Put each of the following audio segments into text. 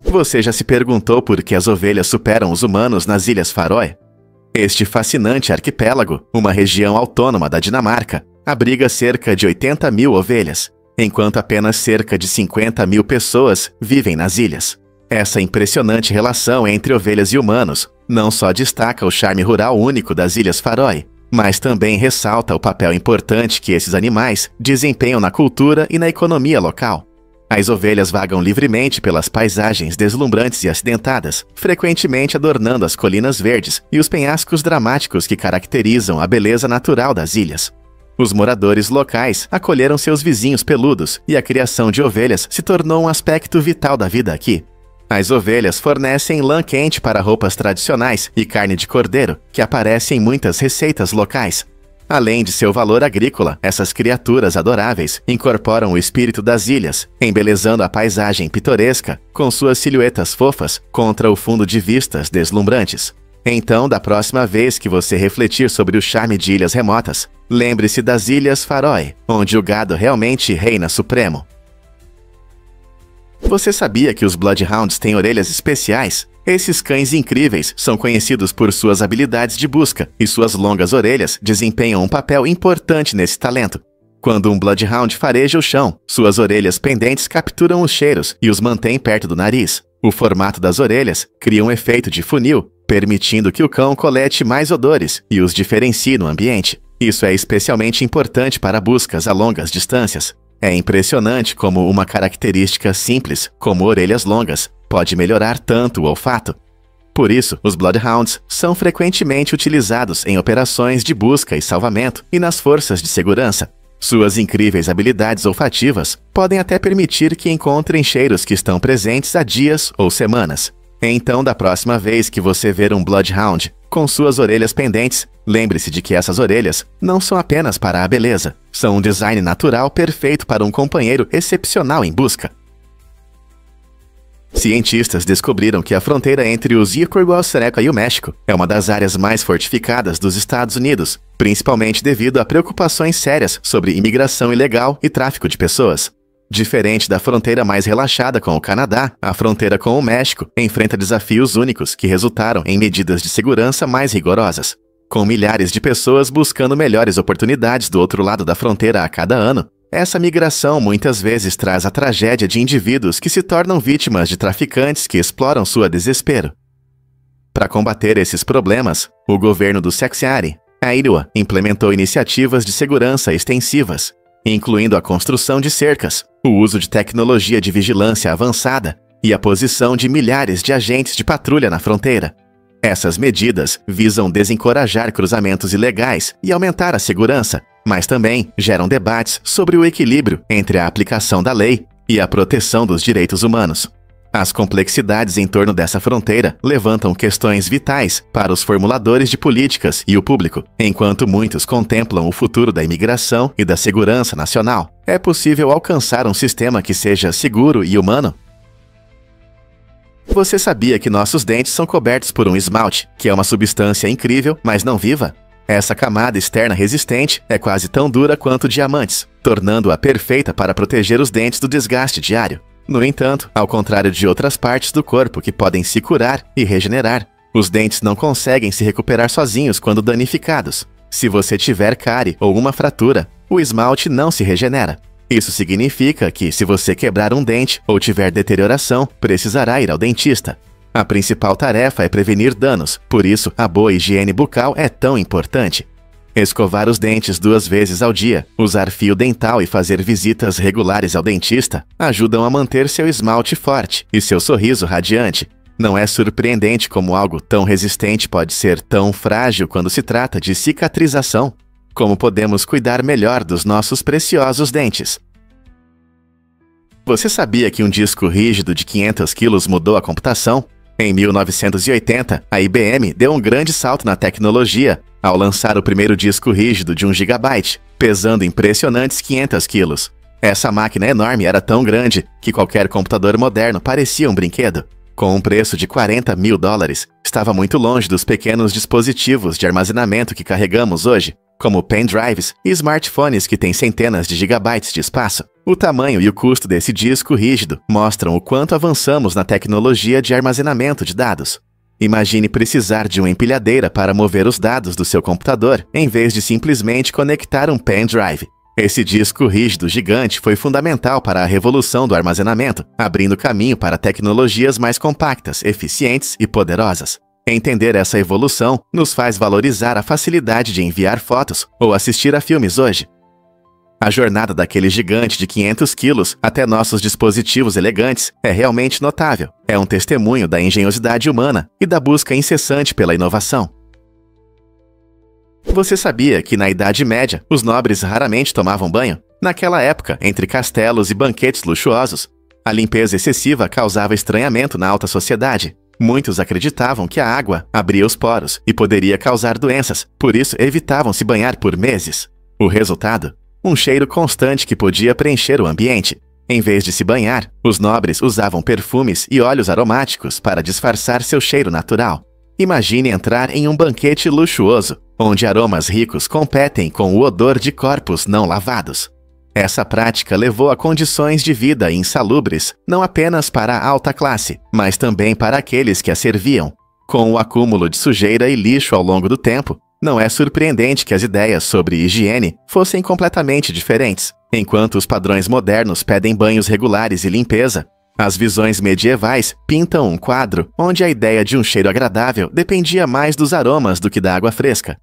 Você já se perguntou por que as ovelhas superam os humanos nas Ilhas Faroe? Este fascinante arquipélago, uma região autônoma da Dinamarca, abriga cerca de 80 mil ovelhas, enquanto apenas cerca de 50 mil pessoas vivem nas ilhas. Essa impressionante relação entre ovelhas e humanos não só destaca o charme rural único das Ilhas Faroe, mas também ressalta o papel importante que esses animais desempenham na cultura e na economia local. As ovelhas vagam livremente pelas paisagens deslumbrantes e acidentadas, frequentemente adornando as colinas verdes e os penhascos dramáticos que caracterizam a beleza natural das ilhas. Os moradores locais acolheram seus vizinhos peludos e a criação de ovelhas se tornou um aspecto vital da vida aqui. As ovelhas fornecem lã quente para roupas tradicionais e carne de cordeiro, que aparece em muitas receitas locais. Além de seu valor agrícola, essas criaturas adoráveis incorporam o espírito das ilhas, embelezando a paisagem pitoresca com suas silhuetas fofas contra o fundo de vistas deslumbrantes. Então, da próxima vez que você refletir sobre o charme de ilhas remotas, lembre-se das Ilhas Faroe, onde o gado realmente reina supremo. Você sabia que os Bloodhounds têm orelhas especiais? Esses cães incríveis são conhecidos por suas habilidades de busca e suas longas orelhas desempenham um papel importante nesse talento. Quando um Bloodhound fareja o chão, suas orelhas pendentes capturam os cheiros e os mantêm perto do nariz. O formato das orelhas cria um efeito de funil, permitindo que o cão colete mais odores e os diferencie no ambiente. Isso é especialmente importante para buscas a longas distâncias. É impressionante como uma característica simples, como orelhas longas, pode melhorar tanto o olfato. Por isso, os Bloodhounds são frequentemente utilizados em operações de busca e salvamento e nas forças de segurança. Suas incríveis habilidades olfativas podem até permitir que encontrem cheiros que estão presentes há dias ou semanas. Então, da próxima vez que você ver um Bloodhound com suas orelhas pendentes, lembre-se de que essas orelhas não são apenas para a beleza, são um design natural perfeito para um companheiro excepcional em busca. Cientistas descobriram que a fronteira entre os Yquerguasereca e o México é uma das áreas mais fortificadas dos Estados Unidos, principalmente devido a preocupações sérias sobre imigração ilegal e tráfico de pessoas. Diferente da fronteira mais relaxada com o Canadá, a fronteira com o México enfrenta desafios únicos que resultaram em medidas de segurança mais rigorosas. Com milhares de pessoas buscando melhores oportunidades do outro lado da fronteira a cada ano, essa migração muitas vezes traz a tragédia de indivíduos que se tornam vítimas de traficantes que exploram sua desespero. Para combater esses problemas, o governo do Saxony, Iowa, implementou iniciativas de segurança extensivas, incluindo a construção de cercas, o uso de tecnologia de vigilância avançada e a posição de milhares de agentes de patrulha na fronteira. Essas medidas visam desencorajar cruzamentos ilegais e aumentar a segurança, mas também geram debates sobre o equilíbrio entre a aplicação da lei e a proteção dos direitos humanos. As complexidades em torno dessa fronteira levantam questões vitais para os formuladores de políticas e o público, enquanto muitos contemplam o futuro da imigração e da segurança nacional. É possível alcançar um sistema que seja seguro e humano? Você sabia que nossos dentes são cobertos por um esmalte, que é uma substância incrível, mas não viva? Essa camada externa resistente é quase tão dura quanto diamantes, tornando-a perfeita para proteger os dentes do desgaste diário. No entanto, ao contrário de outras partes do corpo que podem se curar e regenerar, os dentes não conseguem se recuperar sozinhos quando danificados. Se você tiver cárie ou uma fratura, o esmalte não se regenera. Isso significa que, se você quebrar um dente ou tiver deterioração, precisará ir ao dentista. A principal tarefa é prevenir danos, por isso a boa higiene bucal é tão importante. Escovar os dentes 2 vezes ao dia, usar fio dental e fazer visitas regulares ao dentista ajudam a manter seu esmalte forte e seu sorriso radiante. Não é surpreendente como algo tão resistente pode ser tão frágil quando se trata de cicatrização. Como podemos cuidar melhor dos nossos preciosos dentes? Você sabia que um disco rígido de 500 quilos mudou a computação? Em 1980, a IBM deu um grande salto na tecnologia ao lançar o primeiro disco rígido de 1 GB, pesando impressionantes 500 quilos. Essa máquina enorme era tão grande que qualquer computador moderno parecia um brinquedo. Com um preço de $40 mil, estava muito longe dos pequenos dispositivos de armazenamento que carregamos hoje, como pendrives e smartphones que têm centenas de gigabytes de espaço. O tamanho e o custo desse disco rígido mostram o quanto avançamos na tecnologia de armazenamento de dados. Imagine precisar de uma empilhadeira para mover os dados do seu computador, em vez de simplesmente conectar um pendrive. Esse disco rígido gigante foi fundamental para a revolução do armazenamento, abrindo caminho para tecnologias mais compactas, eficientes e poderosas. Entender essa evolução nos faz valorizar a facilidade de enviar fotos ou assistir a filmes hoje. A jornada daquele gigante de 500 quilos até nossos dispositivos elegantes é realmente notável. É um testemunho da engenhosidade humana e da busca incessante pela inovação. Você sabia que na Idade Média os nobres raramente tomavam banho? Naquela época, entre castelos e banquetes luxuosos, a limpeza excessiva causava estranhamento na alta sociedade. Muitos acreditavam que a água abria os poros e poderia causar doenças, por isso evitavam se banhar por meses. O resultado? Um cheiro constante que podia preencher o ambiente. Em vez de se banhar, os nobres usavam perfumes e óleos aromáticos para disfarçar seu cheiro natural. Imagine entrar em um banquete luxuoso, onde aromas ricos competem com o odor de corpos não lavados. Essa prática levou a condições de vida insalubres, não apenas para a alta classe, mas também para aqueles que a serviam. Com o acúmulo de sujeira e lixo ao longo do tempo, não é surpreendente que as ideias sobre higiene fossem completamente diferentes. Enquanto os padrões modernos pedem banhos regulares e limpeza, as visões medievais pintam um quadro onde a ideia de um cheiro agradável dependia mais dos aromas do que da água fresca.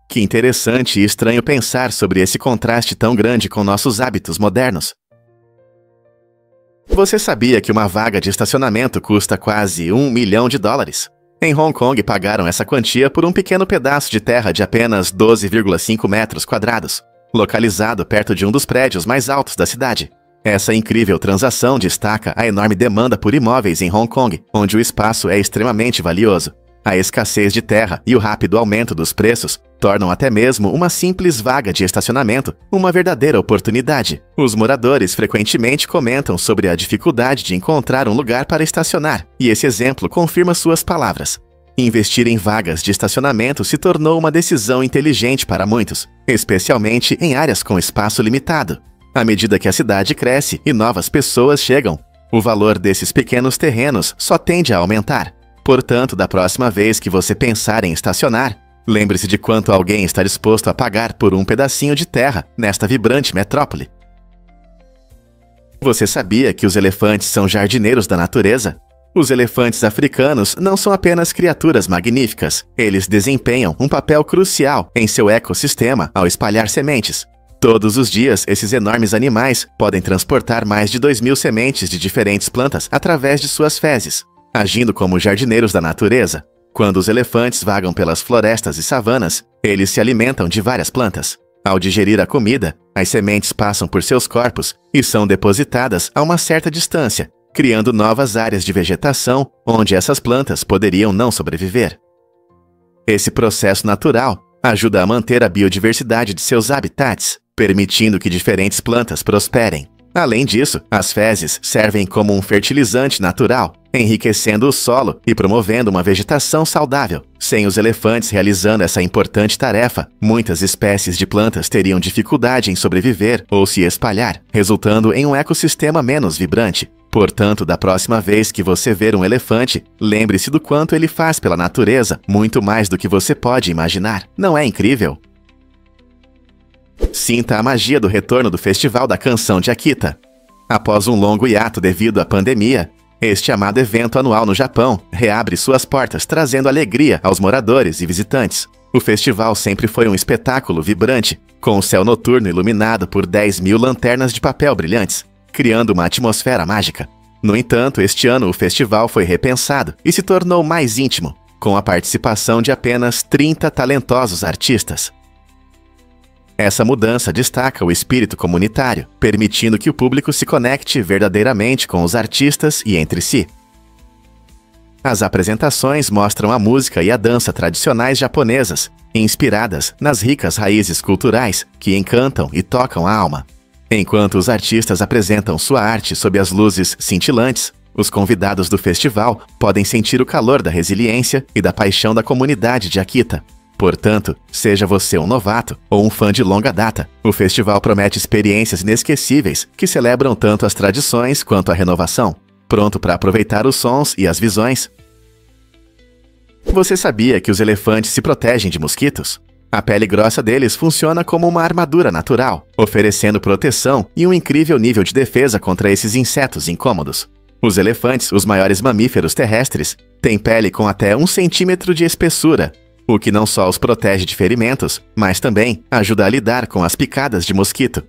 Que interessante e estranho pensar sobre esse contraste tão grande com nossos hábitos modernos. Você sabia que uma vaga de estacionamento custa quase $1 milhão? Em Hong Kong pagaram essa quantia por um pequeno pedaço de terra de apenas 12,5 metros quadrados, localizado perto de um dos prédios mais altos da cidade. Essa incrível transação destaca a enorme demanda por imóveis em Hong Kong, onde o espaço é extremamente valioso. A escassez de terra e o rápido aumento dos preços tornam até mesmo uma simples vaga de estacionamento uma verdadeira oportunidade. Os moradores frequentemente comentam sobre a dificuldade de encontrar um lugar para estacionar, e esse exemplo confirma suas palavras. Investir em vagas de estacionamento se tornou uma decisão inteligente para muitos, especialmente em áreas com espaço limitado. À medida que a cidade cresce e novas pessoas chegam, o valor desses pequenos terrenos só tende a aumentar. Portanto, da próxima vez que você pensar em estacionar, lembre-se de quanto alguém está disposto a pagar por um pedacinho de terra nesta vibrante metrópole. Você sabia que os elefantes são jardineiros da natureza? Os elefantes africanos não são apenas criaturas magníficas, eles desempenham um papel crucial em seu ecossistema ao espalhar sementes. Todos os dias, esses enormes animais podem transportar mais de 2.000 sementes de diferentes plantas através de suas fezes, agindo como jardineiros da natureza. Quando os elefantes vagam pelas florestas e savanas, eles se alimentam de várias plantas. Ao digerir a comida, as sementes passam por seus corpos e são depositadas a uma certa distância, criando novas áreas de vegetação onde essas plantas poderiam não sobreviver. Esse processo natural ajuda a manter a biodiversidade de seus habitats, permitindo que diferentes plantas prosperem. Além disso, as fezes servem como um fertilizante natural, enriquecendo o solo e promovendo uma vegetação saudável. Sem os elefantes realizando essa importante tarefa, muitas espécies de plantas teriam dificuldade em sobreviver ou se espalhar, resultando em um ecossistema menos vibrante. Portanto, da próxima vez que você ver um elefante, lembre-se do quanto ele faz pela natureza, muito mais do que você pode imaginar. Não é incrível? Sinta a magia do retorno do Festival da Canção de Akita. Após um longo hiato devido à pandemia, este amado evento anual no Japão reabre suas portas, trazendo alegria aos moradores e visitantes. O festival sempre foi um espetáculo vibrante, com o céu noturno iluminado por 10.000 lanternas de papel brilhantes, criando uma atmosfera mágica. No entanto, este ano o festival foi repensado e se tornou mais íntimo, com a participação de apenas 30 talentosos artistas. Essa mudança destaca o espírito comunitário, permitindo que o público se conecte verdadeiramente com os artistas e entre si. As apresentações mostram a música e a dança tradicionais japonesas, inspiradas nas ricas raízes culturais que encantam e tocam a alma. Enquanto os artistas apresentam sua arte sob as luzes cintilantes, os convidados do festival podem sentir o calor da resiliência e da paixão da comunidade de Akita. Portanto, seja você um novato ou um fã de longa data, o festival promete experiências inesquecíveis que celebram tanto as tradições quanto a renovação. Pronto para aproveitar os sons e as visões? Você sabia que os elefantes se protegem de mosquitos? A pele grossa deles funciona como uma armadura natural, oferecendo proteção e um incrível nível de defesa contra esses insetos incômodos. Os elefantes, os maiores mamíferos terrestres, têm pele com até 1 centímetro de espessura, o que não só os protege de ferimentos, mas também ajuda a lidar com as picadas de mosquito.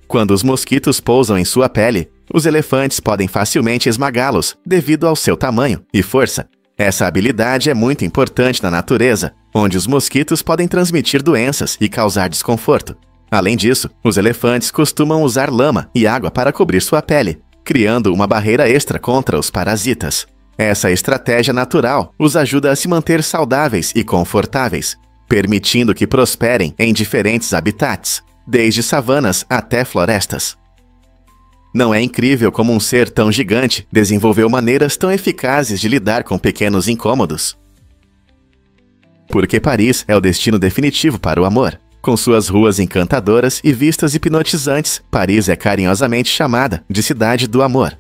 Quando os mosquitos pousam em sua pele, os elefantes podem facilmente esmagá-los devido ao seu tamanho e força. Essa habilidade é muito importante na natureza, onde os mosquitos podem transmitir doenças e causar desconforto. Além disso, os elefantes costumam usar lama e água para cobrir sua pele, criando uma barreira extra contra os parasitas. Essa estratégia natural os ajuda a se manter saudáveis e confortáveis, permitindo que prosperem em diferentes habitats, desde savanas até florestas. Não é incrível como um ser tão gigante desenvolveu maneiras tão eficazes de lidar com pequenos incômodos? Porque Paris é o destino definitivo para o amor. Com suas ruas encantadoras e vistas hipnotizantes, Paris é carinhosamente chamada de Cidade do Amor.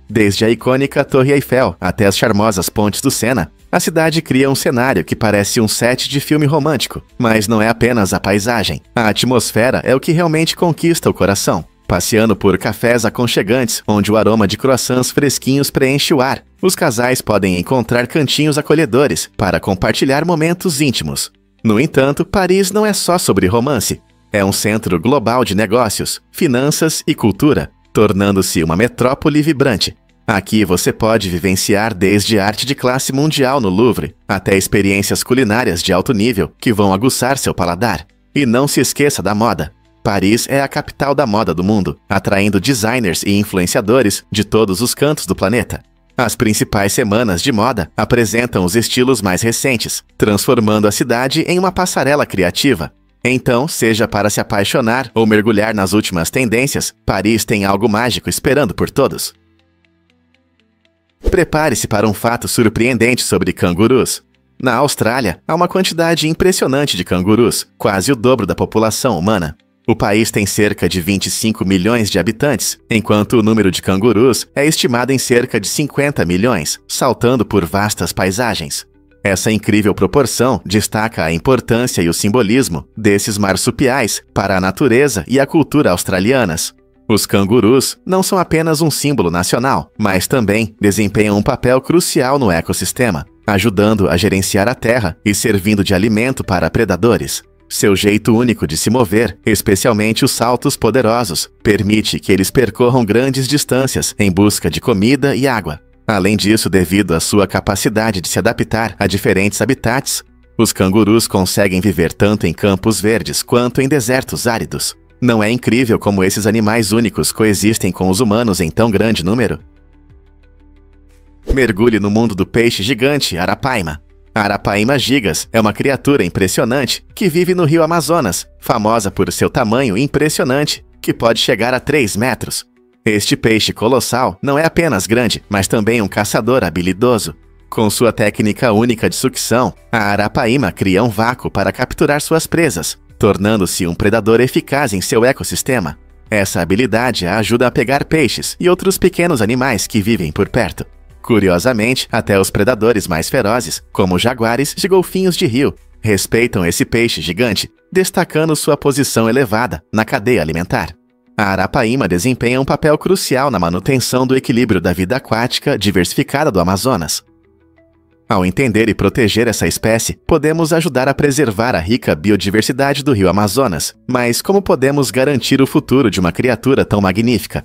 Desde a icônica Torre Eiffel até as charmosas pontes do Sena, a cidade cria um cenário que parece um set de filme romântico, mas não é apenas a paisagem. A atmosfera é o que realmente conquista o coração. Passeando por cafés aconchegantes, onde o aroma de croissants fresquinhos preenche o ar, os casais podem encontrar cantinhos acolhedores para compartilhar momentos íntimos. No entanto, Paris não é só sobre romance. É um centro global de negócios, finanças e cultura, tornando-se uma metrópole vibrante. Aqui você pode vivenciar desde arte de classe mundial no Louvre, até experiências culinárias de alto nível que vão aguçar seu paladar. E não se esqueça da moda. Paris é a capital da moda do mundo, atraindo designers e influenciadores de todos os cantos do planeta. As principais semanas de moda apresentam os estilos mais recentes, transformando a cidade em uma passarela criativa. Então, seja para se apaixonar ou mergulhar nas últimas tendências, Paris tem algo mágico esperando por todos. Prepare-se para um fato surpreendente sobre cangurus. Na Austrália, há uma quantidade impressionante de cangurus, quase o dobro da população humana. O país tem cerca de 25 milhões de habitantes, enquanto o número de cangurus é estimado em cerca de 50 milhões, saltando por vastas paisagens. Essa incrível proporção destaca a importância e o simbolismo desses marsupiais para a natureza e a cultura australianas. Os cangurus não são apenas um símbolo nacional, mas também desempenham um papel crucial no ecossistema, ajudando a gerenciar a terra e servindo de alimento para predadores. Seu jeito único de se mover, especialmente os saltos poderosos, permite que eles percorram grandes distâncias em busca de comida e água. Além disso, devido à sua capacidade de se adaptar a diferentes habitats, os cangurus conseguem viver tanto em campos verdes quanto em desertos áridos. Não é incrível como esses animais únicos coexistem com os humanos em tão grande número? Mergulhe no mundo do peixe gigante Arapaima. A Arapaima gigas é uma criatura impressionante que vive no rio Amazonas, famosa por seu tamanho impressionante, que pode chegar a 3 metros. Este peixe colossal não é apenas grande, mas também um caçador habilidoso. Com sua técnica única de sucção, a Arapaima cria um vácuo para capturar suas presas, tornando-se um predador eficaz em seu ecossistema. Essa habilidade a ajuda a pegar peixes e outros pequenos animais que vivem por perto. Curiosamente, até os predadores mais ferozes, como jaguares e golfinhos de rio, respeitam esse peixe gigante, destacando sua posição elevada na cadeia alimentar. A Arapaima desempenha um papel crucial na manutenção do equilíbrio da vida aquática diversificada do Amazonas. Ao entender e proteger essa espécie, podemos ajudar a preservar a rica biodiversidade do rio Amazonas. Mas como podemos garantir o futuro de uma criatura tão magnífica?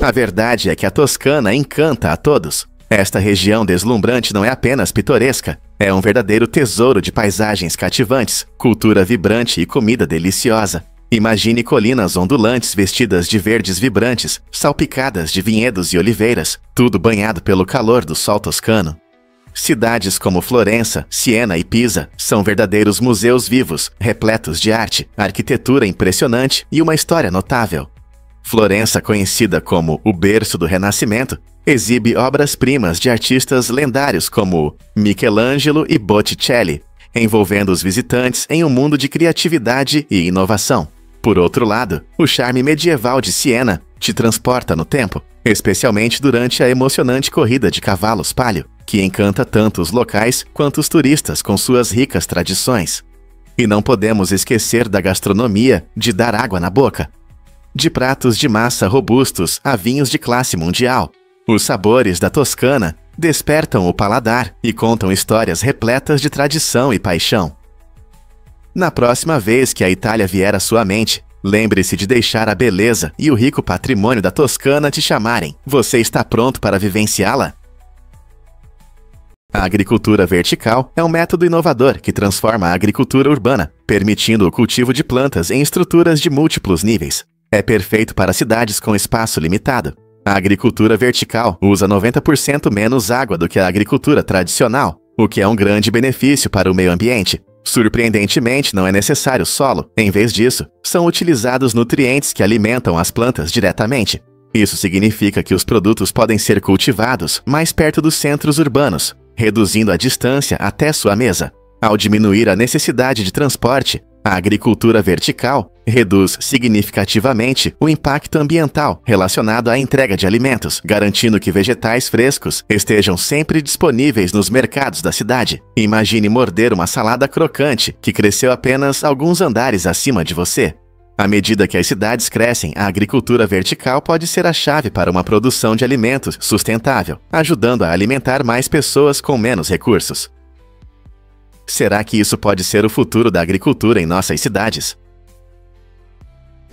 A verdade é que a Toscana encanta a todos. Esta região deslumbrante não é apenas pitoresca, é um verdadeiro tesouro de paisagens cativantes, cultura vibrante e comida deliciosa. Imagine colinas ondulantes vestidas de verdes vibrantes, salpicadas de vinhedos e oliveiras, tudo banhado pelo calor do sol toscano. Cidades como Florença, Siena e Pisa são verdadeiros museus vivos, repletos de arte, arquitetura impressionante e uma história notável. Florença, conhecida como o berço do Renascimento, exibe obras-primas de artistas lendários como Michelangelo e Botticelli, envolvendo os visitantes em um mundo de criatividade e inovação. Por outro lado, o charme medieval de Siena te transporta no tempo, especialmente durante a emocionante corrida de cavalos palio, que encanta tanto os locais quanto os turistas com suas ricas tradições. E não podemos esquecer da gastronomia de dar água na boca. De pratos de massa robustos a vinhos de classe mundial, os sabores da Toscana despertam o paladar e contam histórias repletas de tradição e paixão. Na próxima vez que a Itália vier à sua mente, lembre-se de deixar a beleza e o rico patrimônio da Toscana te chamarem. Você está pronto para vivenciá-la? A agricultura vertical é um método inovador que transforma a agricultura urbana, permitindo o cultivo de plantas em estruturas de múltiplos níveis. É perfeito para cidades com espaço limitado. A agricultura vertical usa 90% menos água do que a agricultura tradicional, o que é um grande benefício para o meio ambiente. Surpreendentemente, não é necessário solo. Em vez disso, são utilizados nutrientes que alimentam as plantas diretamente. Isso significa que os produtos podem ser cultivados mais perto dos centros urbanos, reduzindo a distância até sua mesa. Ao diminuir a necessidade de transporte, a agricultura vertical reduz significativamente o impacto ambiental relacionado à entrega de alimentos, garantindo que vegetais frescos estejam sempre disponíveis nos mercados da cidade. Imagine morder uma salada crocante que cresceu apenas alguns andares acima de você. À medida que as cidades crescem, a agricultura vertical pode ser a chave para uma produção de alimentos sustentável, ajudando a alimentar mais pessoas com menos recursos. Será que isso pode ser o futuro da agricultura em nossas cidades?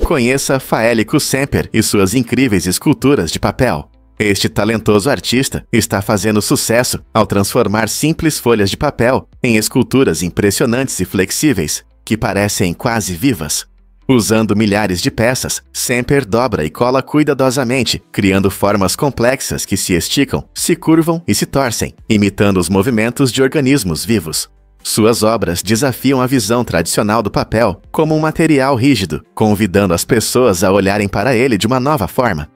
Conheça Faélico Semper e suas incríveis esculturas de papel. Este talentoso artista está fazendo sucesso ao transformar simples folhas de papel em esculturas impressionantes e flexíveis, que parecem quase vivas. Usando milhares de peças, Semper dobra e cola cuidadosamente, criando formas complexas que se esticam, se curvam e se torcem, imitando os movimentos de organismos vivos. Suas obras desafiam a visão tradicional do papel como um material rígido, convidando as pessoas a olharem para ele de uma nova forma.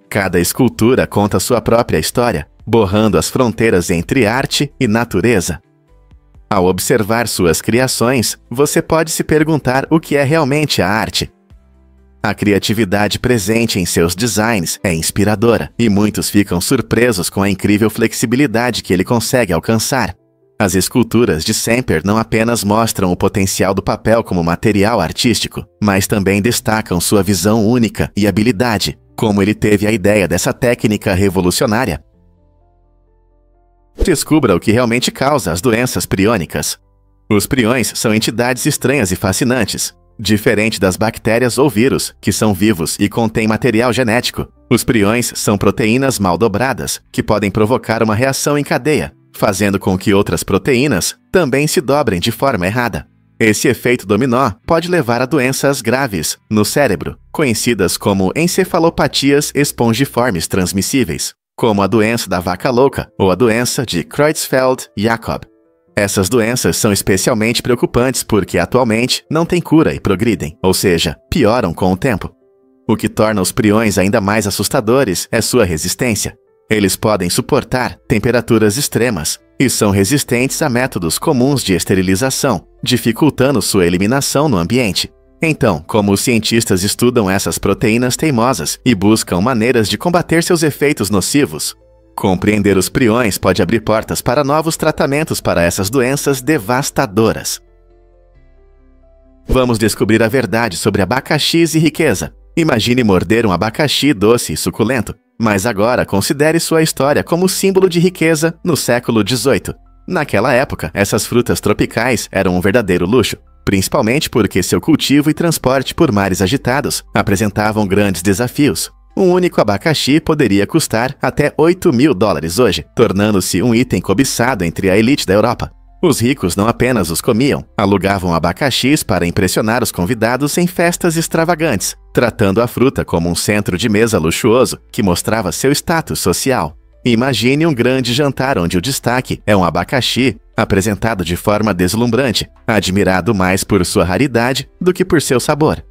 Cada escultura conta sua própria história, borrando as fronteiras entre arte e natureza. Ao observar suas criações, você pode se perguntar o que é realmente a arte. A criatividade presente em seus designs é inspiradora, e muitos ficam surpresos com a incrível flexibilidade que ele consegue alcançar. As esculturas de Semper não apenas mostram o potencial do papel como material artístico, mas também destacam sua visão única e habilidade, como ele teve a ideia dessa técnica revolucionária. Descubra o que realmente causa as doenças priônicas. Os priões são entidades estranhas e fascinantes. Diferente das bactérias ou vírus, que são vivos e contêm material genético, os priões são proteínas mal dobradas, que podem provocar uma reação em cadeia, fazendo com que outras proteínas também se dobrem de forma errada. Esse efeito dominó pode levar a doenças graves no cérebro, conhecidas como encefalopatias espongiformes transmissíveis, como a doença da vaca louca ou a doença de Creutzfeldt-Jakob. Essas doenças são especialmente preocupantes porque atualmente não têm cura e progridem, ou seja, pioram com o tempo. O que torna os priões ainda mais assustadores é sua resistência. Eles podem suportar temperaturas extremas e são resistentes a métodos comuns de esterilização, dificultando sua eliminação no ambiente. Então, como os cientistas estudam essas proteínas teimosas e buscam maneiras de combater seus efeitos nocivos? Compreender os priões pode abrir portas para novos tratamentos para essas doenças devastadoras. Vamos descobrir a verdade sobre abacaxis e riqueza. Imagine morder um abacaxi doce e suculento. Mas agora considere sua história como símbolo de riqueza no século XVIII. Naquela época, essas frutas tropicais eram um verdadeiro luxo, principalmente porque seu cultivo e transporte por mares agitados apresentavam grandes desafios. Um único abacaxi poderia custar até $8.000 hoje, tornando-se um item cobiçado entre a elite da Europa. Os ricos não apenas os comiam, alugavam abacaxis para impressionar os convidados em festas extravagantes, tratando a fruta como um centro de mesa luxuoso que mostrava seu status social. Imagine um grande jantar onde o destaque é um abacaxi apresentado de forma deslumbrante, admirado mais por sua raridade do que por seu sabor.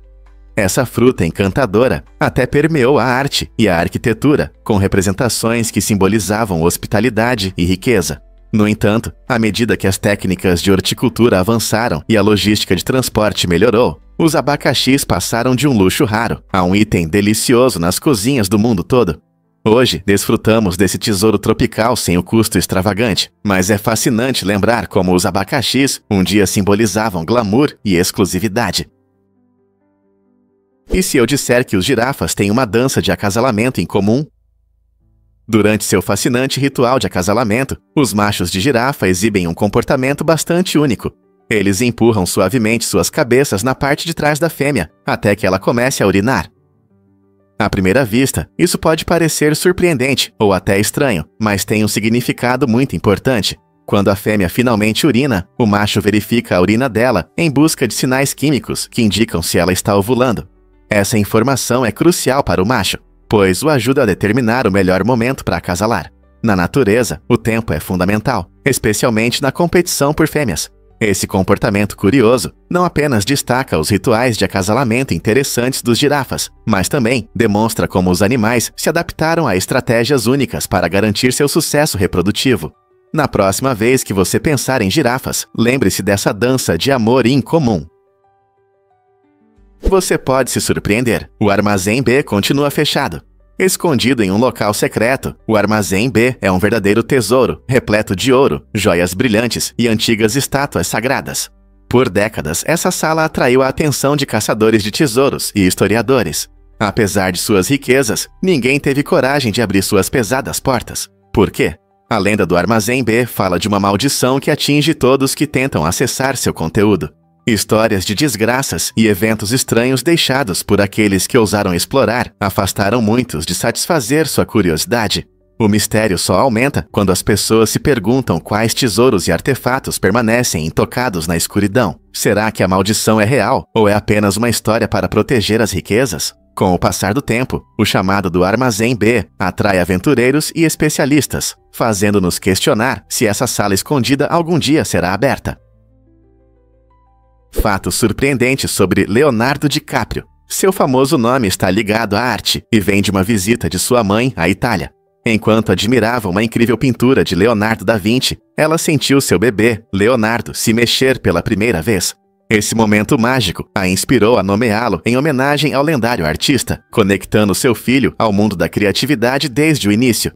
Essa fruta encantadora até permeou a arte e a arquitetura, com representações que simbolizavam hospitalidade e riqueza. No entanto, à medida que as técnicas de horticultura avançaram e a logística de transporte melhorou, os abacaxis passaram de um luxo raro a um item delicioso nas cozinhas do mundo todo. Hoje, desfrutamos desse tesouro tropical sem o custo extravagante, mas é fascinante lembrar como os abacaxis um dia simbolizavam glamour e exclusividade. E se eu disser que os girafas têm uma dança de acasalamento em comum? Durante seu fascinante ritual de acasalamento, os machos de girafa exibem um comportamento bastante único. Eles empurram suavemente suas cabeças na parte de trás da fêmea, até que ela comece a urinar. À primeira vista, isso pode parecer surpreendente ou até estranho, mas tem um significado muito importante. Quando a fêmea finalmente urina, o macho verifica a urina dela em busca de sinais químicos que indicam se ela está ovulando. Essa informação é crucial para o macho, pois o ajuda a determinar o melhor momento para acasalar. Na natureza, o tempo é fundamental, especialmente na competição por fêmeas. Esse comportamento curioso não apenas destaca os rituais de acasalamento interessantes dos girafas, mas também demonstra como os animais se adaptaram a estratégias únicas para garantir seu sucesso reprodutivo. Na próxima vez que você pensar em girafas, lembre-se dessa dança de amor incomum. Você pode se surpreender. O Armazém B continua fechado. Escondido em um local secreto, o Armazém B é um verdadeiro tesouro, repleto de ouro, joias brilhantes e antigas estátuas sagradas. Por décadas, essa sala atraiu a atenção de caçadores de tesouros e historiadores. Apesar de suas riquezas, ninguém teve coragem de abrir suas pesadas portas. Por quê? A lenda do Armazém B fala de uma maldição que atinge todos que tentam acessar seu conteúdo. Histórias de desgraças e eventos estranhos deixados por aqueles que ousaram explorar afastaram muitos de satisfazer sua curiosidade. O mistério só aumenta quando as pessoas se perguntam quais tesouros e artefatos permanecem intocados na escuridão. Será que a maldição é real ou é apenas uma história para proteger as riquezas? Com o passar do tempo, o chamado do Armazém B atrai aventureiros e especialistas, fazendo-nos questionar se essa sala escondida algum dia será aberta. Fato surpreendente sobre Leonardo DiCaprio. Seu famoso nome está ligado à arte e vem de uma visita de sua mãe à Itália. Enquanto admirava uma incrível pintura de Leonardo da Vinci, ela sentiu seu bebê, Leonardo, se mexer pela primeira vez. Esse momento mágico a inspirou a nomeá-lo em homenagem ao lendário artista, conectando seu filho ao mundo da criatividade desde o início.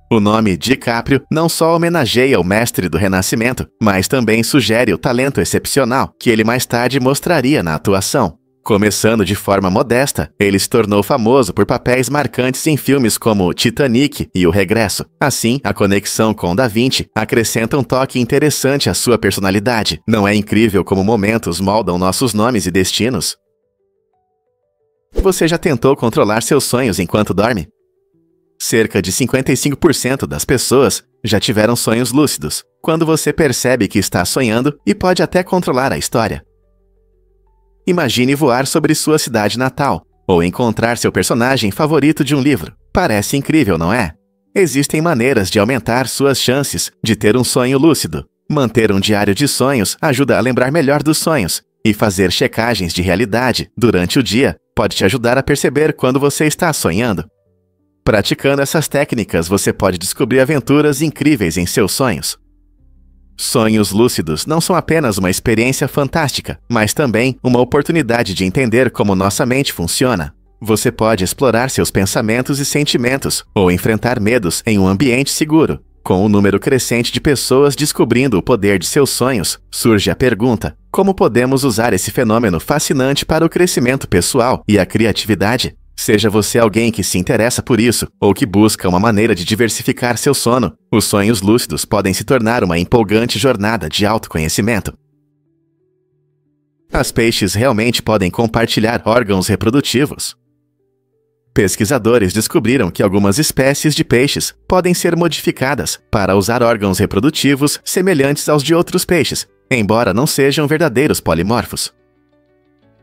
O nome DiCaprio não só homenageia o mestre do Renascimento, mas também sugere o talento excepcional que ele mais tarde mostraria na atuação. Começando de forma modesta, ele se tornou famoso por papéis marcantes em filmes como Titanic e O Regresso. Assim, a conexão com Da Vinci acrescenta um toque interessante à sua personalidade. Não é incrível como momentos moldam nossos nomes e destinos? Você já tentou controlar seus sonhos enquanto dorme? Cerca de 55% das pessoas já tiveram sonhos lúcidos, quando você percebe que está sonhando e pode até controlar a história. Imagine voar sobre sua cidade natal, ou encontrar seu personagem favorito de um livro. Parece incrível, não é? Existem maneiras de aumentar suas chances de ter um sonho lúcido. Manter um diário de sonhos ajuda a lembrar melhor dos sonhos, e fazer checagens de realidade durante o dia pode te ajudar a perceber quando você está sonhando. Praticando essas técnicas, você pode descobrir aventuras incríveis em seus sonhos. Sonhos lúcidos não são apenas uma experiência fantástica, mas também uma oportunidade de entender como nossa mente funciona. Você pode explorar seus pensamentos e sentimentos, ou enfrentar medos em um ambiente seguro. Com o número crescente de pessoas descobrindo o poder de seus sonhos, surge a pergunta: como podemos usar esse fenômeno fascinante para o crescimento pessoal e a criatividade? Seja você alguém que se interessa por isso ou que busca uma maneira de diversificar seu sono, os sonhos lúcidos podem se tornar uma empolgante jornada de autoconhecimento. As peixes realmente podem compartilhar órgãos reprodutivos. Pesquisadores descobriram que algumas espécies de peixes podem ser modificadas para usar órgãos reprodutivos semelhantes aos de outros peixes, embora não sejam verdadeiros polimorfos.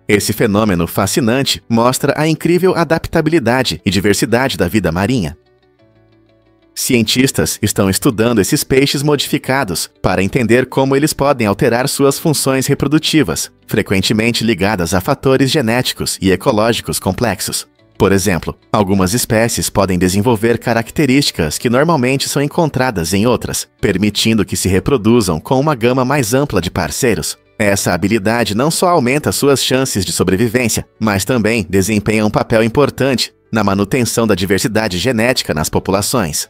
Esse fenômeno fascinante mostra a incrível adaptabilidade e diversidade da vida marinha. Cientistas estão estudando esses peixes modificados para entender como eles podem alterar suas funções reprodutivas, frequentemente ligadas a fatores genéticos e ecológicos complexos. Por exemplo, algumas espécies podem desenvolver características que normalmente são encontradas em outras, permitindo que se reproduzam com uma gama mais ampla de parceiros. Essa habilidade não só aumenta suas chances de sobrevivência, mas também desempenha um papel importante na manutenção da diversidade genética nas populações.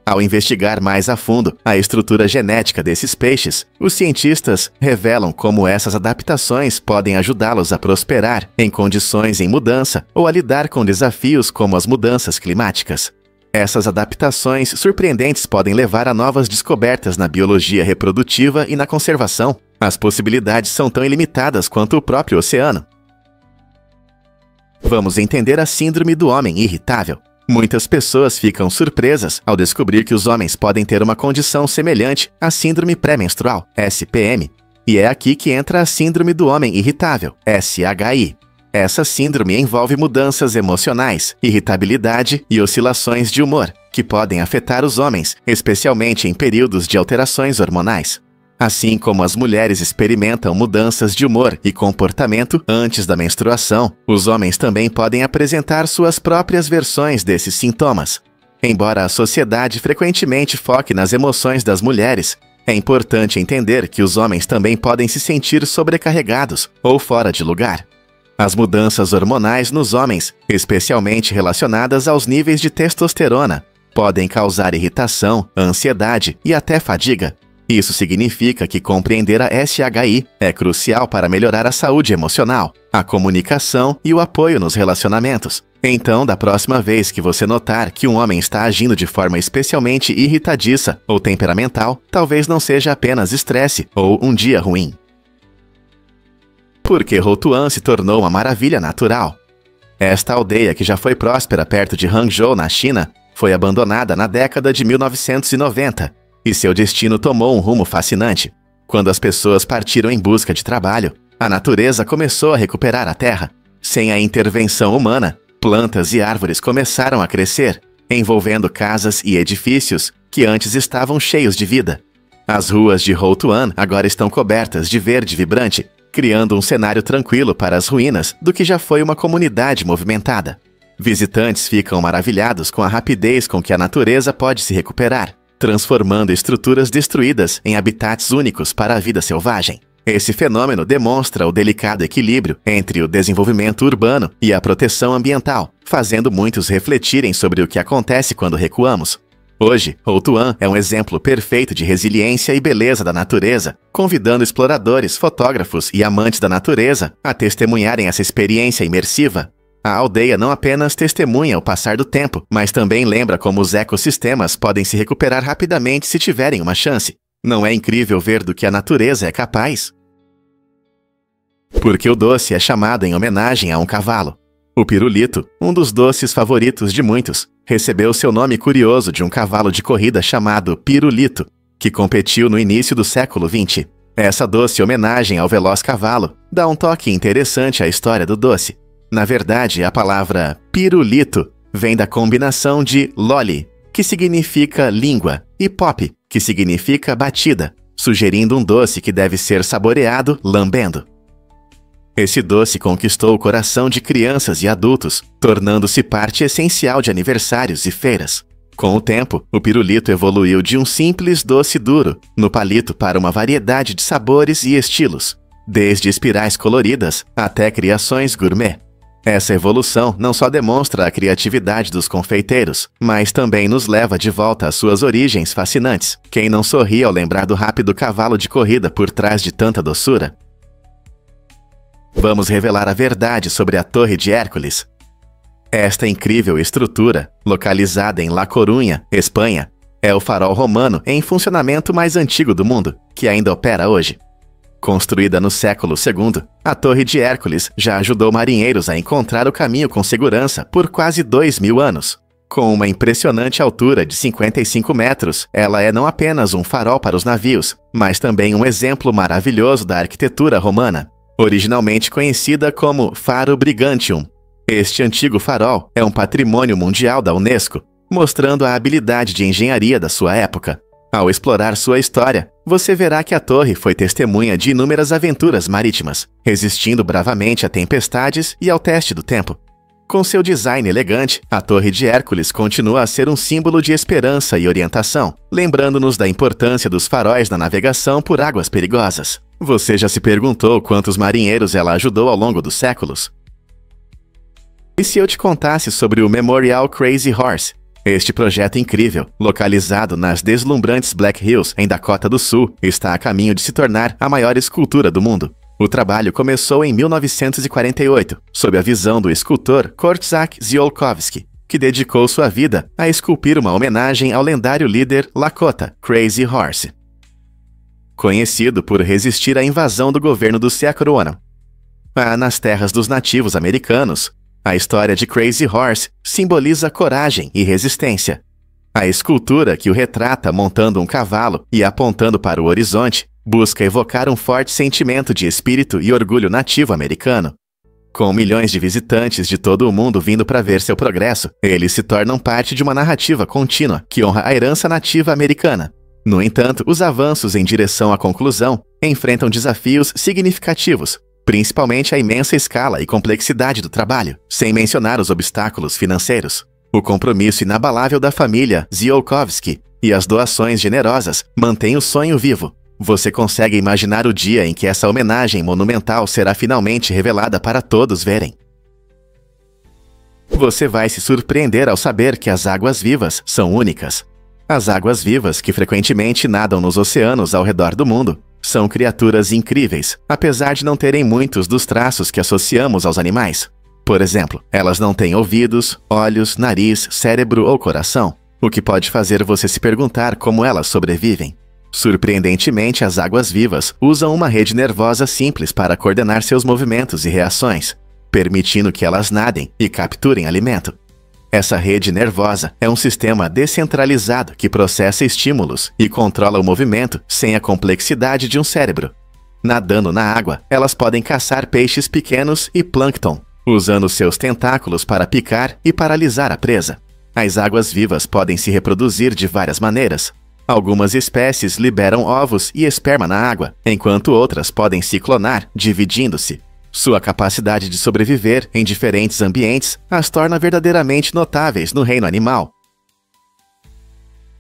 Ao investigar mais a fundo a estrutura genética desses peixes, os cientistas revelam como essas adaptações podem ajudá-los a prosperar em condições em mudança ou a lidar com desafios como as mudanças climáticas. Essas adaptações surpreendentes podem levar a novas descobertas na biologia reprodutiva e na conservação. As possibilidades são tão ilimitadas quanto o próprio oceano. Vamos entender a síndrome do homem irritável. Muitas pessoas ficam surpresas ao descobrir que os homens podem ter uma condição semelhante à síndrome pré-menstrual, SPM. E é aqui que entra a síndrome do homem irritável, SHI. Essa síndrome envolve mudanças emocionais, irritabilidade e oscilações de humor, que podem afetar os homens, especialmente em períodos de alterações hormonais. Assim como as mulheres experimentam mudanças de humor e comportamento antes da menstruação, os homens também podem apresentar suas próprias versões desses sintomas. Embora a sociedade frequentemente foque nas emoções das mulheres, é importante entender que os homens também podem se sentir sobrecarregados ou fora de lugar. As mudanças hormonais nos homens, especialmente relacionadas aos níveis de testosterona, podem causar irritação, ansiedade e até fadiga. Isso significa que compreender a SHI é crucial para melhorar a saúde emocional, a comunicação e o apoio nos relacionamentos. Então, da próxima vez que você notar que um homem está agindo de forma especialmente irritadiça ou temperamental, talvez não seja apenas estresse ou um dia ruim. Por que Hotuan se tornou uma maravilha natural? Esta aldeia, que já foi próspera perto de Hangzhou, na China, foi abandonada na década de 1990. E seu destino tomou um rumo fascinante. Quando as pessoas partiram em busca de trabalho, a natureza começou a recuperar a terra. Sem a intervenção humana, plantas e árvores começaram a crescer, envolvendo casas e edifícios que antes estavam cheios de vida. As ruas de Hotuan agora estão cobertas de verde vibrante, criando um cenário tranquilo para as ruínas do que já foi uma comunidade movimentada. Visitantes ficam maravilhados com a rapidez com que a natureza pode se recuperar, transformando estruturas destruídas em habitats únicos para a vida selvagem. Esse fenômeno demonstra o delicado equilíbrio entre o desenvolvimento urbano e a proteção ambiental, fazendo muitos refletirem sobre o que acontece quando recuamos. Hoje, Hotuan é um exemplo perfeito de resiliência e beleza da natureza, convidando exploradores, fotógrafos e amantes da natureza a testemunharem essa experiência imersiva. A aldeia não apenas testemunha o passar do tempo, mas também lembra como os ecossistemas podem se recuperar rapidamente se tiverem uma chance. Não é incrível ver do que a natureza é capaz? Porque o doce é chamado em homenagem a um cavalo. O pirulito, um dos doces favoritos de muitos, recebeu seu nome curioso de um cavalo de corrida chamado Pirulito, que competiu no início do século XX. Essa doce homenagem ao veloz cavalo dá um toque interessante à história do doce. Na verdade, a palavra pirulito vem da combinação de loli, que significa língua, e pop, que significa batida, sugerindo um doce que deve ser saboreado lambendo. Esse doce conquistou o coração de crianças e adultos, tornando-se parte essencial de aniversários e feiras. Com o tempo, o pirulito evoluiu de um simples doce duro no palito para uma variedade de sabores e estilos, desde espirais coloridas até criações gourmet. Essa evolução não só demonstra a criatividade dos confeiteiros, mas também nos leva de volta às suas origens fascinantes. Quem não sorri ao lembrar do rápido cavalo de corrida por trás de tanta doçura? Vamos revelar a verdade sobre a Torre de Hércules. Esta incrível estrutura, localizada em La Coruña, Espanha, é o farol romano em funcionamento mais antigo do mundo, que ainda opera hoje. Construída no século II, a Torre de Hércules já ajudou marinheiros a encontrar o caminho com segurança por quase 2.000 anos. Com uma impressionante altura de 55 metros, ela é não apenas um farol para os navios, mas também um exemplo maravilhoso da arquitetura romana, originalmente conhecida como Faro Brigantium. Este antigo farol é um patrimônio mundial da Unesco. mostrando a habilidade de engenharia da sua época. Ao explorar sua história, você verá que a torre foi testemunha de inúmeras aventuras marítimas, resistindo bravamente a tempestades e ao teste do tempo. Com seu design elegante, a Torre de Hércules continua a ser um símbolo de esperança e orientação, lembrando-nos da importância dos faróis na navegação por águas perigosas. Você já se perguntou quantos marinheiros ela ajudou ao longo dos séculos? E se eu te contasse sobre o Memorial Crazy Horse? Este projeto incrível, localizado nas deslumbrantes Black Hills, em Dakota do Sul, está a caminho de se tornar a maior escultura do mundo. O trabalho começou em 1948, sob a visão do escultor Korczak Ziolkowski, que dedicou sua vida a esculpir uma homenagem ao lendário líder Lakota Crazy Horse, conhecido por resistir à invasão do governo dos Sequoias. Nas terras dos nativos americanos, a história de Crazy Horse simboliza coragem e resistência. A escultura, que o retrata montando um cavalo e apontando para o horizonte, busca evocar um forte sentimento de espírito e orgulho nativo americano. Com milhões de visitantes de todo o mundo vindo para ver seu progresso, eles se tornam parte de uma narrativa contínua que honra a herança nativa americana. No entanto, os avanços em direção à conclusão enfrentam desafios significativos, principalmente a imensa escala e complexidade do trabalho, sem mencionar os obstáculos financeiros. O compromisso inabalável da família Ziolkowski e as doações generosas mantêm o sonho vivo. Você consegue imaginar o dia em que essa homenagem monumental será finalmente revelada para todos verem? Você vai se surpreender ao saber que as águas-vivas são únicas. As águas-vivas, que frequentemente nadam nos oceanos ao redor do mundo, são criaturas incríveis, apesar de não terem muitos dos traços que associamos aos animais. Por exemplo, elas não têm ouvidos, olhos, nariz, cérebro ou coração, o que pode fazer você se perguntar como elas sobrevivem. Surpreendentemente, as águas-vivas usam uma rede nervosa simples para coordenar seus movimentos e reações, permitindo que elas nadem e capturem alimento. Essa rede nervosa é um sistema descentralizado que processa estímulos e controla o movimento sem a complexidade de um cérebro. Nadando na água, elas podem caçar peixes pequenos e plâncton, usando seus tentáculos para picar e paralisar a presa. As águas-vivas podem se reproduzir de várias maneiras. Algumas espécies liberam ovos e esperma na água, enquanto outras podem se clonar, dividindo-se. Sua capacidade de sobreviver em diferentes ambientes as torna verdadeiramente notáveis no reino animal.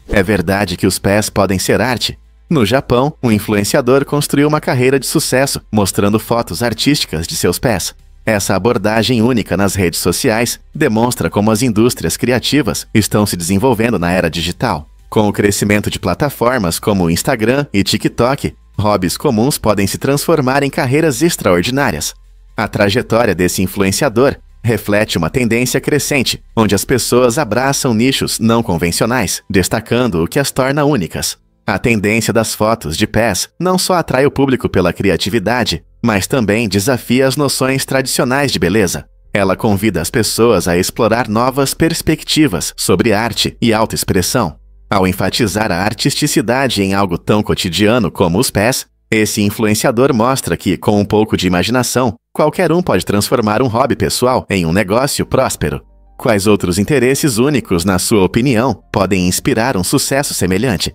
É verdade que os pés podem ser arte. No Japão, um influenciador construiu uma carreira de sucesso mostrando fotos artísticas de seus pés. Essa abordagem única nas redes sociais demonstra como as indústrias criativas estão se desenvolvendo na era digital. Com o crescimento de plataformas como o Instagram e TikTok, hobbies comuns podem se transformar em carreiras extraordinárias. A trajetória desse influenciador reflete uma tendência crescente, onde as pessoas abraçam nichos não convencionais, destacando o que as torna únicas. A tendência das fotos de pés não só atrai o público pela criatividade, mas também desafia as noções tradicionais de beleza. Ela convida as pessoas a explorar novas perspectivas sobre arte e autoexpressão. Ao enfatizar a artisticidade em algo tão cotidiano como os pés, esse influenciador mostra que, com um pouco de imaginação, qualquer um pode transformar um hobby pessoal em um negócio próspero. Quais outros interesses únicos, na sua opinião, podem inspirar um sucesso semelhante?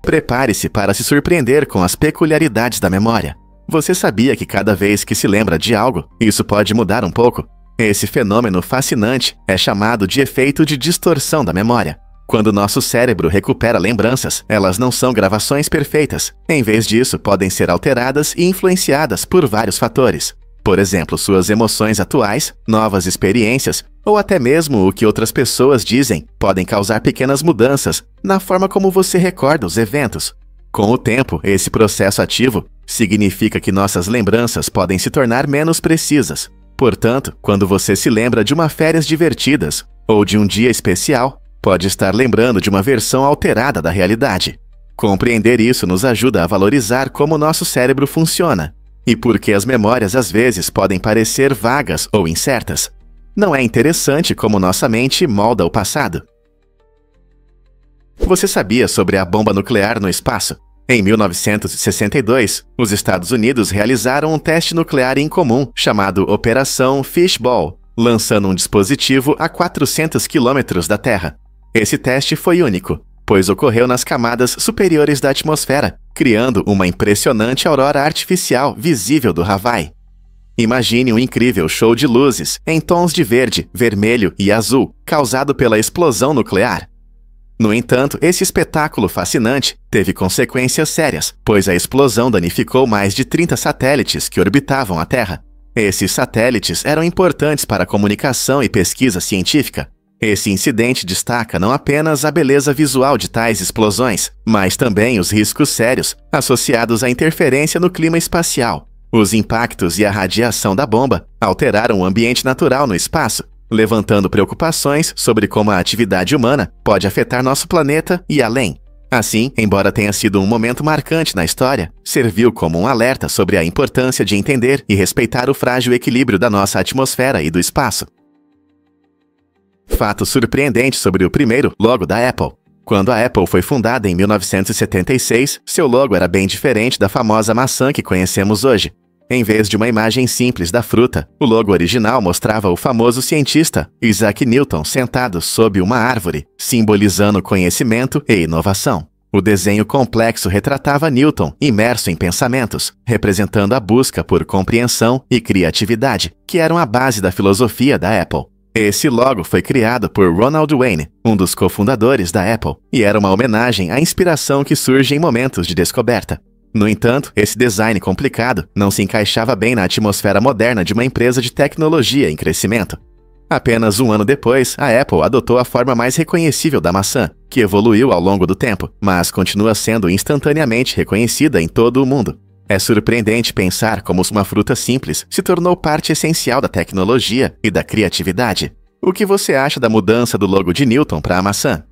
Prepare-se para se surpreender com as peculiaridades da memória. Você sabia que cada vez que se lembra de algo, isso pode mudar um pouco? Esse fenômeno fascinante é chamado de efeito de distorção da memória. Quando nosso cérebro recupera lembranças, elas não são gravações perfeitas. Em vez disso, podem ser alteradas e influenciadas por vários fatores. Por exemplo, suas emoções atuais, novas experiências, ou até mesmo o que outras pessoas dizem, podem causar pequenas mudanças na forma como você recorda os eventos. Com o tempo, esse processo ativo significa que nossas lembranças podem se tornar menos precisas. Portanto, quando você se lembra de uma férias divertidas ou de um dia especial, pode estar lembrando de uma versão alterada da realidade. Compreender isso nos ajuda a valorizar como nosso cérebro funciona e por que as memórias às vezes podem parecer vagas ou incertas. Não é interessante como nossa mente molda o passado? Você sabia sobre a bomba nuclear no espaço? Em 1962, os Estados Unidos realizaram um teste nuclear em comum chamado Operação Fishball, lançando um dispositivo a 400 quilômetros da Terra. Esse teste foi único, pois ocorreu nas camadas superiores da atmosfera, criando uma impressionante aurora artificial visível do Havaí. Imagine um incrível show de luzes, em tons de verde, vermelho e azul, causado pela explosão nuclear. No entanto, esse espetáculo fascinante teve consequências sérias, pois a explosão danificou mais de 30 satélites que orbitavam a Terra. Esses satélites eram importantes para a comunicação e pesquisa científica. Esse incidente destaca não apenas a beleza visual de tais explosões, mas também os riscos sérios associados à interferência no clima espacial. Os impactos e a radiação da bomba alteraram o ambiente natural no espaço, levantando preocupações sobre como a atividade humana pode afetar nosso planeta e além. Assim, embora tenha sido um momento marcante na história, serviu como um alerta sobre a importância de entender e respeitar o frágil equilíbrio da nossa atmosfera e do espaço. Fato surpreendente sobre o primeiro logo da Apple. Quando a Apple foi fundada em 1976, seu logo era bem diferente da famosa maçã que conhecemos hoje. Em vez de uma imagem simples da fruta, o logo original mostrava o famoso cientista Isaac Newton sentado sob uma árvore, simbolizando conhecimento e inovação. O desenho complexo retratava Newton imerso em pensamentos, representando a busca por compreensão e criatividade, que eram a base da filosofia da Apple. Esse logo foi criado por Ronald Wayne, um dos cofundadores da Apple, e era uma homenagem à inspiração que surge em momentos de descoberta. No entanto, esse design complicado não se encaixava bem na atmosfera moderna de uma empresa de tecnologia em crescimento. Apenas um ano depois, a Apple adotou a forma mais reconhecível da maçã, que evoluiu ao longo do tempo, mas continua sendo instantaneamente reconhecida em todo o mundo. É surpreendente pensar como uma fruta simples se tornou parte essencial da tecnologia e da criatividade. O que você acha da mudança do logo de Newton para a maçã?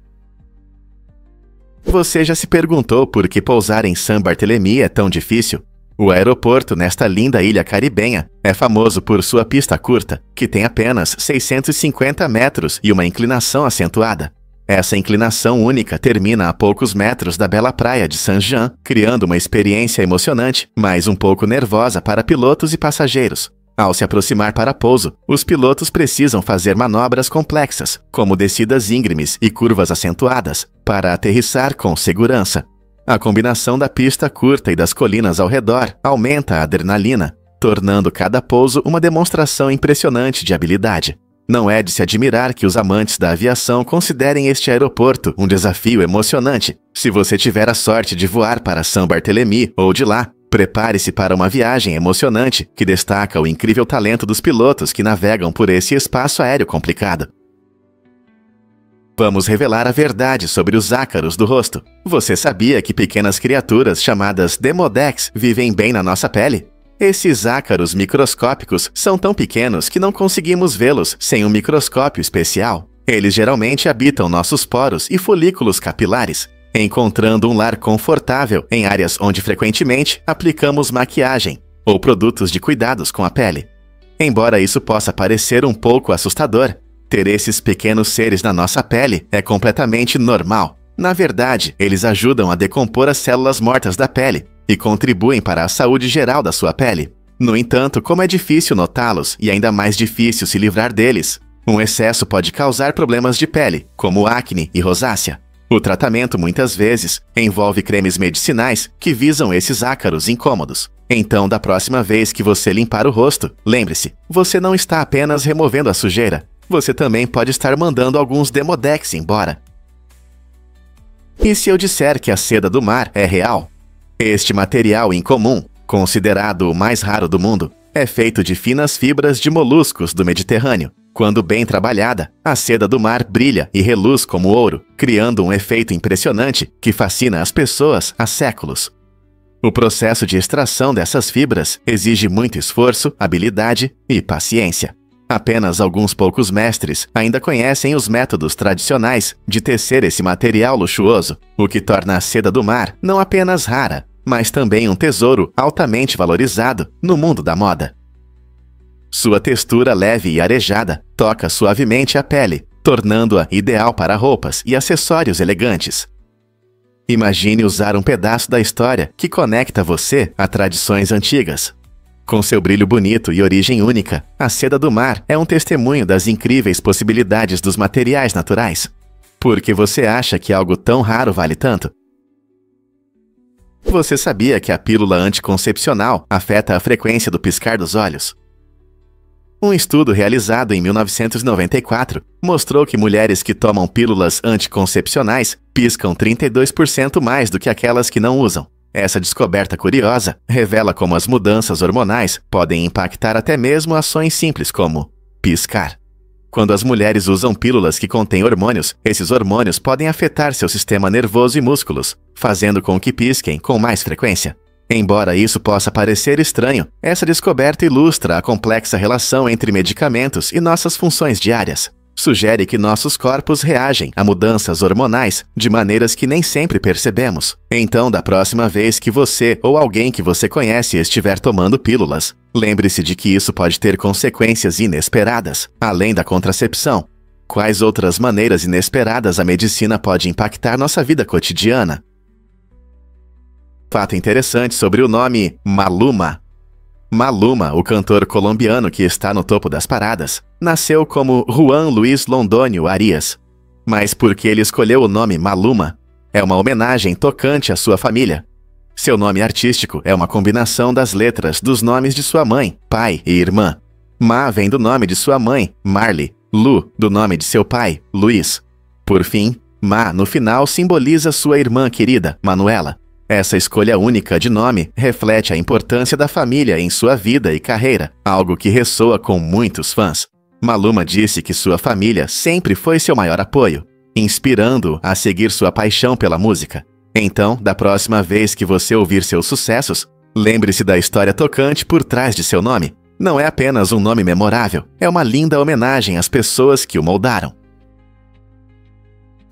Você já se perguntou por que pousar em Saint-Barthélemy é tão difícil? O aeroporto nesta linda ilha caribenha é famoso por sua pista curta, que tem apenas 650 metros e uma inclinação acentuada. Essa inclinação única termina a poucos metros da bela praia de Saint-Jean, criando uma experiência emocionante, mas um pouco nervosa para pilotos e passageiros. Ao se aproximar para pouso, os pilotos precisam fazer manobras complexas, como descidas íngremes e curvas acentuadas, para aterrissar com segurança. A combinação da pista curta e das colinas ao redor aumenta a adrenalina, tornando cada pouso uma demonstração impressionante de habilidade. Não é de se admirar que os amantes da aviação considerem este aeroporto um desafio emocionante. Se você tiver a sorte de voar para Saint-Barthélemy ou de lá, prepare-se para uma viagem emocionante que destaca o incrível talento dos pilotos que navegam por esse espaço aéreo complicado. Vamos revelar a verdade sobre os ácaros do rosto. Você sabia que pequenas criaturas chamadas Demodex vivem bem na nossa pele? Esses ácaros microscópicos são tão pequenos que não conseguimos vê-los sem um microscópio especial. Eles geralmente habitam nossos poros e folículos capilares, encontrando um lar confortável em áreas onde frequentemente aplicamos maquiagem ou produtos de cuidados com a pele. Embora isso possa parecer um pouco assustador, ter esses pequenos seres na nossa pele é completamente normal. Na verdade, eles ajudam a decompor as células mortas da pele e contribuem para a saúde geral da sua pele. No entanto, como é difícil notá-los e ainda mais difícil se livrar deles, um excesso pode causar problemas de pele, como acne e rosácea. O tratamento, muitas vezes, envolve cremes medicinais que visam esses ácaros incômodos. Então, da próxima vez que você limpar o rosto, lembre-se, você não está apenas removendo a sujeira, você também pode estar mandando alguns Demodex embora. E se eu disser que a seda do mar é real? Este material incomum, considerado o mais raro do mundo, é feito de finas fibras de moluscos do Mediterrâneo. Quando bem trabalhada, a seda do mar brilha e reluz como ouro, criando um efeito impressionante que fascina as pessoas há séculos. O processo de extração dessas fibras exige muito esforço, habilidade e paciência. Apenas alguns poucos mestres ainda conhecem os métodos tradicionais de tecer esse material luxuoso, o que torna a seda do mar não apenas rara, mas também um tesouro altamente valorizado no mundo da moda. Sua textura leve e arejada toca suavemente a pele, tornando-a ideal para roupas e acessórios elegantes. Imagine usar um pedaço da história que conecta você a tradições antigas. Com seu brilho bonito e origem única, a seda do mar é um testemunho das incríveis possibilidades dos materiais naturais. Por que você acha que algo tão raro vale tanto? Você sabia que a pílula anticoncepcional afeta a frequência do piscar dos olhos? Um estudo realizado em 1994 mostrou que mulheres que tomam pílulas anticoncepcionais piscam 32% mais do que aquelas que não usam. Essa descoberta curiosa revela como as mudanças hormonais podem impactar até mesmo ações simples como piscar. Quando as mulheres usam pílulas que contêm hormônios, esses hormônios podem afetar seu sistema nervoso e músculos, fazendo com que pisquem com mais frequência. Embora isso possa parecer estranho, essa descoberta ilustra a complexa relação entre medicamentos e nossas funções diárias. Sugere que nossos corpos reagem a mudanças hormonais de maneiras que nem sempre percebemos. Então, da próxima vez que você ou alguém que você conhece estiver tomando pílulas, lembre-se de que isso pode ter consequências inesperadas, além da contracepção. Quais outras maneiras inesperadas a medicina pode impactar nossa vida cotidiana? Fato interessante sobre o nome Maluma. Maluma, o cantor colombiano que está no topo das paradas, nasceu como Juan Luis Londônio Arias. Mas por que ele escolheu o nome Maluma? É uma homenagem tocante à sua família. Seu nome artístico é uma combinação das letras dos nomes de sua mãe, pai e irmã. Ma vem do nome de sua mãe, Marley, Lu, do nome de seu pai, Luiz. Por fim, Ma no final simboliza sua irmã querida, Manuela. Essa escolha única de nome reflete a importância da família em sua vida e carreira, algo que ressoa com muitos fãs. Maluma disse que sua família sempre foi seu maior apoio, inspirando-o a seguir sua paixão pela música. Então, da próxima vez que você ouvir seus sucessos, lembre-se da história tocante por trás de seu nome. Não é apenas um nome memorável, é uma linda homenagem às pessoas que o moldaram.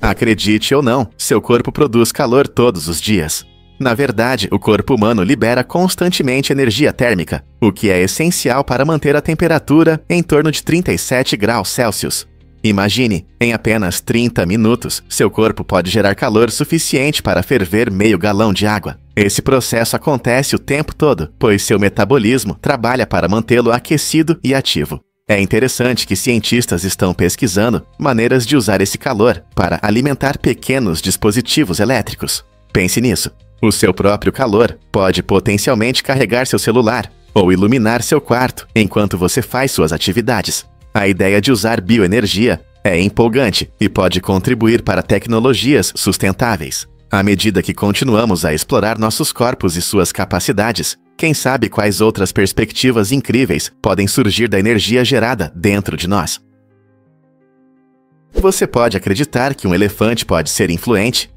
Acredite ou não, seu corpo produz calor todos os dias. Na verdade, o corpo humano libera constantemente energia térmica, o que é essencial para manter a temperatura em torno de 37 graus Celsius. Imagine, em apenas 30 minutos, seu corpo pode gerar calor suficiente para ferver meio galão de água. Esse processo acontece o tempo todo, pois seu metabolismo trabalha para mantê-lo aquecido e ativo. É interessante que cientistas estão pesquisando maneiras de usar esse calor para alimentar pequenos dispositivos elétricos. Pense nisso. O seu próprio calor pode potencialmente carregar seu celular ou iluminar seu quarto enquanto você faz suas atividades. A ideia de usar bioenergia é empolgante e pode contribuir para tecnologias sustentáveis. À medida que continuamos a explorar nossos corpos e suas capacidades, quem sabe quais outras perspectivas incríveis podem surgir da energia gerada dentro de nós. Você pode acreditar que um elefante pode ser influente?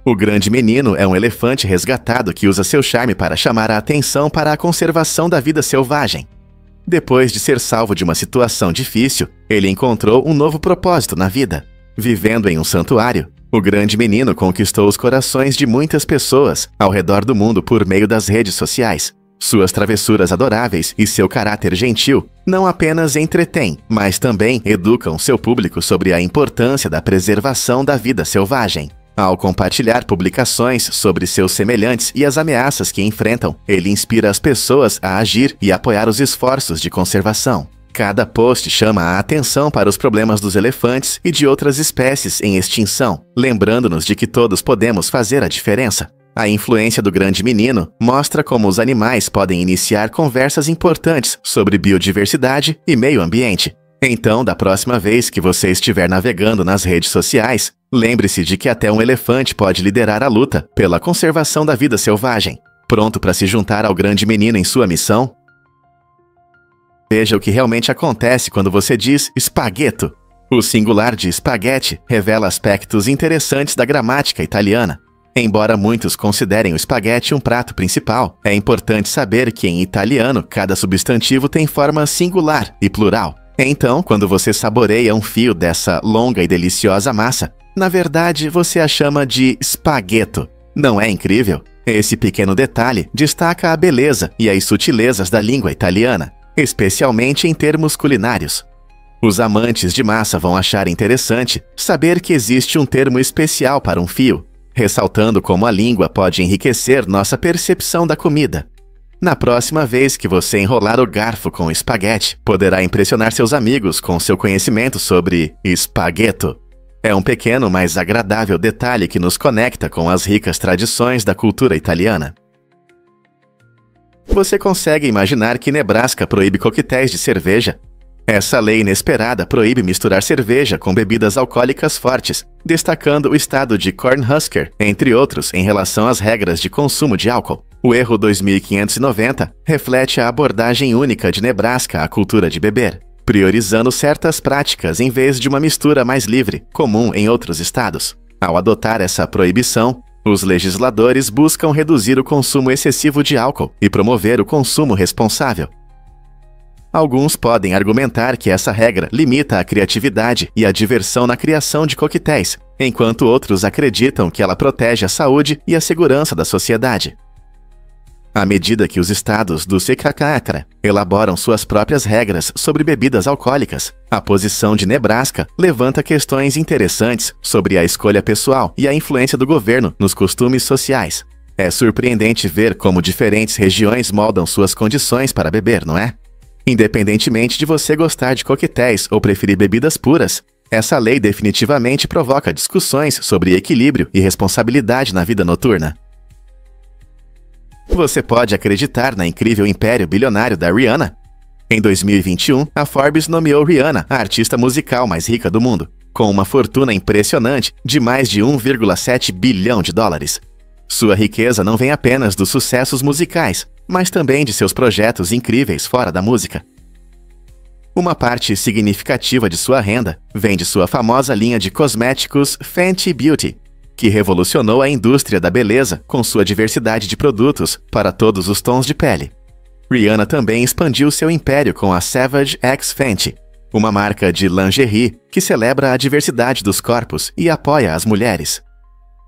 O grande menino é um elefante resgatado que usa seu charme para chamar a atenção para a conservação da vida selvagem. Depois de ser salvo de uma situação difícil, ele encontrou um novo propósito na vida. Vivendo em um santuário, o grande menino conquistou os corações de muitas pessoas ao redor do mundo por meio das redes sociais. Suas travessuras adoráveis e seu caráter gentil não apenas entretêm, mas também educam seu público sobre a importância da preservação da vida selvagem. Ao compartilhar publicações sobre seus semelhantes e as ameaças que enfrentam, ele inspira as pessoas a agir e apoiar os esforços de conservação. Cada post chama a atenção para os problemas dos elefantes e de outras espécies em extinção, lembrando-nos de que todos podemos fazer a diferença. A influência do grande menino mostra como os animais podem iniciar conversas importantes sobre biodiversidade e meio ambiente. Então, da próxima vez que você estiver navegando nas redes sociais, lembre-se de que até um elefante pode liderar a luta pela conservação da vida selvagem. Pronto para se juntar ao grande menino em sua missão? Veja o que realmente acontece quando você diz spaghetto. O singular de spaghetti revela aspectos interessantes da gramática italiana. Embora muitos considerem o espaguete um prato principal, é importante saber que em italiano cada substantivo tem forma singular e plural. Então, quando você saboreia um fio dessa longa e deliciosa massa, na verdade você a chama de spaghetto. Não é incrível? Esse pequeno detalhe destaca a beleza e as sutilezas da língua italiana, especialmente em termos culinários. Os amantes de massa vão achar interessante saber que existe um termo especial para um fio, ressaltando como a língua pode enriquecer nossa percepção da comida. Na próxima vez que você enrolar o garfo com espaguete, poderá impressionar seus amigos com seu conhecimento sobre espargueto. É um pequeno, mas agradável detalhe que nos conecta com as ricas tradições da cultura italiana. Você consegue imaginar que Nebraska proíbe coquetéis de cerveja? Essa lei inesperada proíbe misturar cerveja com bebidas alcoólicas fortes, destacando o estado de Cornhusker, entre outros, em relação às regras de consumo de álcool. O erro 2590 reflete a abordagem única de Nebraska à cultura de beber, priorizando certas práticas em vez de uma mistura mais livre, comum em outros estados. Ao adotar essa proibição, os legisladores buscam reduzir o consumo excessivo de álcool e promover o consumo responsável. Alguns podem argumentar que essa regra limita a criatividade e a diversão na criação de coquetéis, enquanto outros acreditam que ela protege a saúde e a segurança da sociedade. À medida que os estados do CKKR elaboram suas próprias regras sobre bebidas alcoólicas, a posição de Nebraska levanta questões interessantes sobre a escolha pessoal e a influência do governo nos costumes sociais. É surpreendente ver como diferentes regiões moldam suas condições para beber, não é? Independentemente de você gostar de coquetéis ou preferir bebidas puras, essa lei definitivamente provoca discussões sobre equilíbrio e responsabilidade na vida noturna. Você pode acreditar na incrível império bilionário da Rihanna? Em 2021, a Forbes nomeou Rihanna a artista musical mais rica do mundo, com uma fortuna impressionante de mais de 1,7 bilhão de dólares. Sua riqueza não vem apenas dos sucessos musicais, mas também de seus projetos incríveis fora da música. Uma parte significativa de sua renda vem de sua famosa linha de cosméticos Fenty Beauty, que revolucionou a indústria da beleza com sua diversidade de produtos para todos os tons de pele. Rihanna também expandiu seu império com a Savage X Fenty, uma marca de lingerie que celebra a diversidade dos corpos e apoia as mulheres.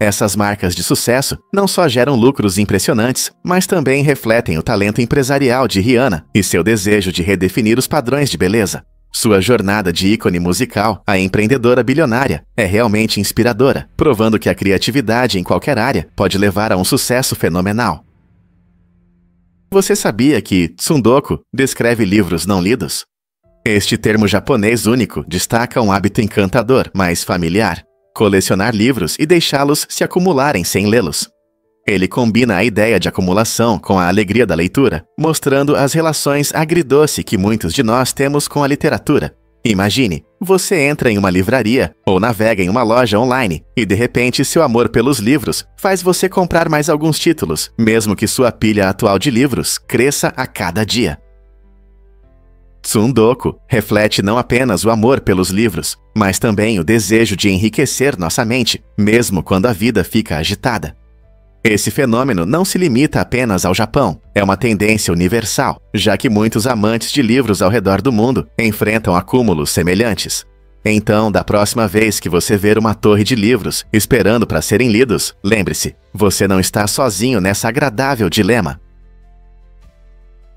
Essas marcas de sucesso não só geram lucros impressionantes, mas também refletem o talento empresarial de Rihanna e seu desejo de redefinir os padrões de beleza. Sua jornada de ícone musical, a empreendedora bilionária, é realmente inspiradora, provando que a criatividade em qualquer área pode levar a um sucesso fenomenal. Você sabia que Tsundoku descreve livros não lidos? Este termo japonês único destaca um hábito encantador, mas familiar: colecionar livros e deixá-los se acumularem sem lê-los. Ele combina a ideia de acumulação com a alegria da leitura, mostrando as relações agridoce que muitos de nós temos com a literatura. Imagine, você entra em uma livraria ou navega em uma loja online e de repente seu amor pelos livros faz você comprar mais alguns títulos, mesmo que sua pilha atual de livros cresça a cada dia. Tsundoku reflete não apenas o amor pelos livros, mas também o desejo de enriquecer nossa mente, mesmo quando a vida fica agitada. Esse fenômeno não se limita apenas ao Japão, é uma tendência universal, já que muitos amantes de livros ao redor do mundo enfrentam acúmulos semelhantes. Então, da próxima vez que você ver uma torre de livros esperando para serem lidos, lembre-se, você não está sozinho nessa agradável dilema.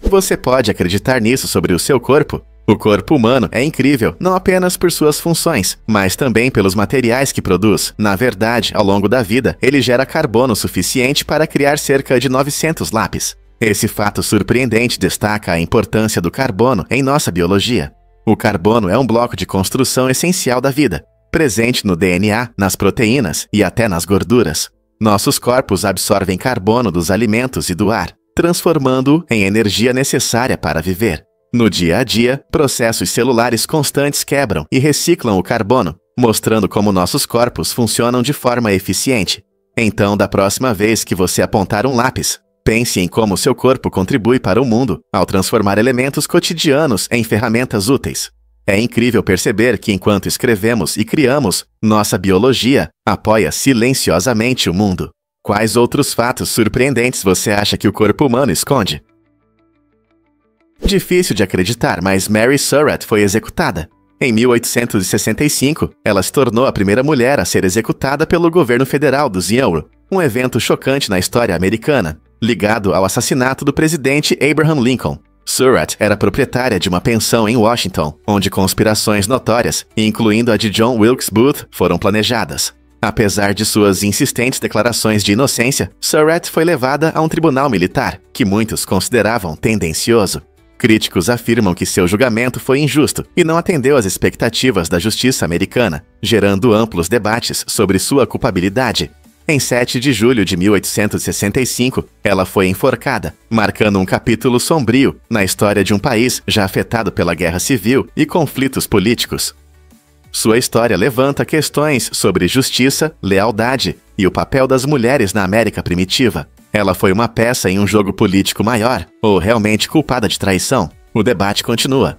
Você pode acreditar nisso sobre o seu corpo? O corpo humano é incrível não apenas por suas funções, mas também pelos materiais que produz. Na verdade, ao longo da vida, ele gera carbono suficiente para criar cerca de 900 lápis. Esse fato surpreendente destaca a importância do carbono em nossa biologia. O carbono é um bloco de construção essencial da vida, presente no DNA, nas proteínas e até nas gorduras. Nossos corpos absorvem carbono dos alimentos e do ar, transformando-o em energia necessária para viver. No dia a dia, processos celulares constantes quebram e reciclam o carbono, mostrando como nossos corpos funcionam de forma eficiente. Então, da próxima vez que você apontar um lápis, pense em como seu corpo contribui para o mundo ao transformar elementos cotidianos em ferramentas úteis. É incrível perceber que enquanto escrevemos e criamos, nossa biologia apoia silenciosamente o mundo. Quais outros fatos surpreendentes você acha que o corpo humano esconde? Difícil de acreditar, mas Mary Surratt foi executada. Em 1865, ela se tornou a primeira mulher a ser executada pelo governo federal do Zimbábue, um evento chocante na história americana, ligado ao assassinato do presidente Abraham Lincoln. Surratt era proprietária de uma pensão em Washington, onde conspirações notórias, incluindo a de John Wilkes Booth, foram planejadas. Apesar de suas insistentes declarações de inocência, Surratt foi levada a um tribunal militar, que muitos consideravam tendencioso. Críticos afirmam que seu julgamento foi injusto e não atendeu às expectativas da justiça americana, gerando amplos debates sobre sua culpabilidade. Em 7 de julho de 1865, ela foi enforcada, marcando um capítulo sombrio na história de um país já afetado pela guerra civil e conflitos políticos. Sua história levanta questões sobre justiça, lealdade e o papel das mulheres na América primitiva. Ela foi uma peça em um jogo político maior ou realmente culpada de traição? O debate continua.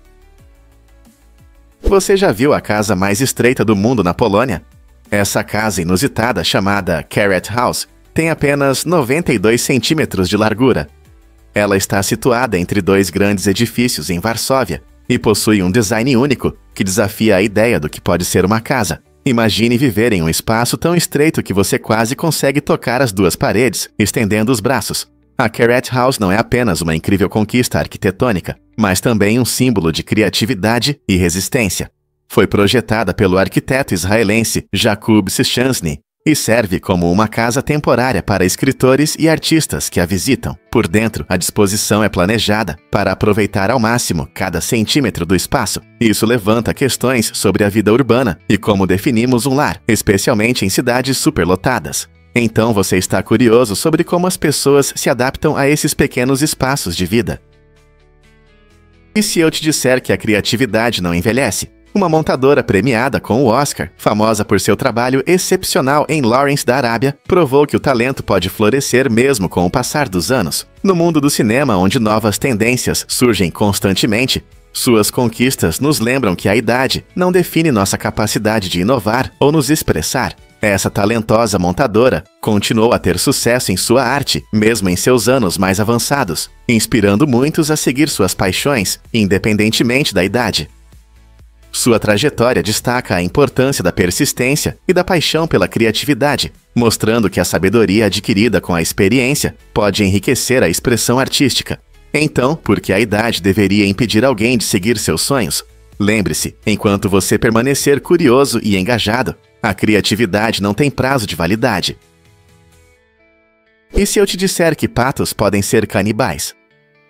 Você já viu a casa mais estreita do mundo na Polônia? Essa casa inusitada, chamada Carrot House, tem apenas 92 centímetros de largura. Ela está situada entre dois grandes edifícios em Varsóvia e possui um design único que desafia a ideia do que pode ser uma casa. Imagine viver em um espaço tão estreito que você quase consegue tocar as duas paredes, estendendo os braços. A Carrot House não é apenas uma incrível conquista arquitetônica, mas também um símbolo de criatividade e resistência. Foi projetada pelo arquiteto israelense Jakub Szczęsny e serve como uma casa temporária para escritores e artistas que a visitam. Por dentro, a disposição é planejada para aproveitar ao máximo cada centímetro do espaço. Isso levanta questões sobre a vida urbana e como definimos um lar, especialmente em cidades superlotadas. Então você está curioso sobre como as pessoas se adaptam a esses pequenos espaços de vida. E se eu te disser que a criatividade não envelhece? Uma montadora premiada com o Oscar, famosa por seu trabalho excepcional em Lawrence da Arábia, provou que o talento pode florescer mesmo com o passar dos anos. No mundo do cinema, onde novas tendências surgem constantemente, suas conquistas nos lembram que a idade não define nossa capacidade de inovar ou nos expressar. Essa talentosa montadora continuou a ter sucesso em sua arte, mesmo em seus anos mais avançados, inspirando muitos a seguir suas paixões, independentemente da idade. Sua trajetória destaca a importância da persistência e da paixão pela criatividade, mostrando que a sabedoria adquirida com a experiência pode enriquecer a expressão artística. Então, por que a idade deveria impedir alguém de seguir seus sonhos? Lembre-se, enquanto você permanecer curioso e engajado, a criatividade não tem prazo de validade. E se eu te disser que patos podem ser canibais?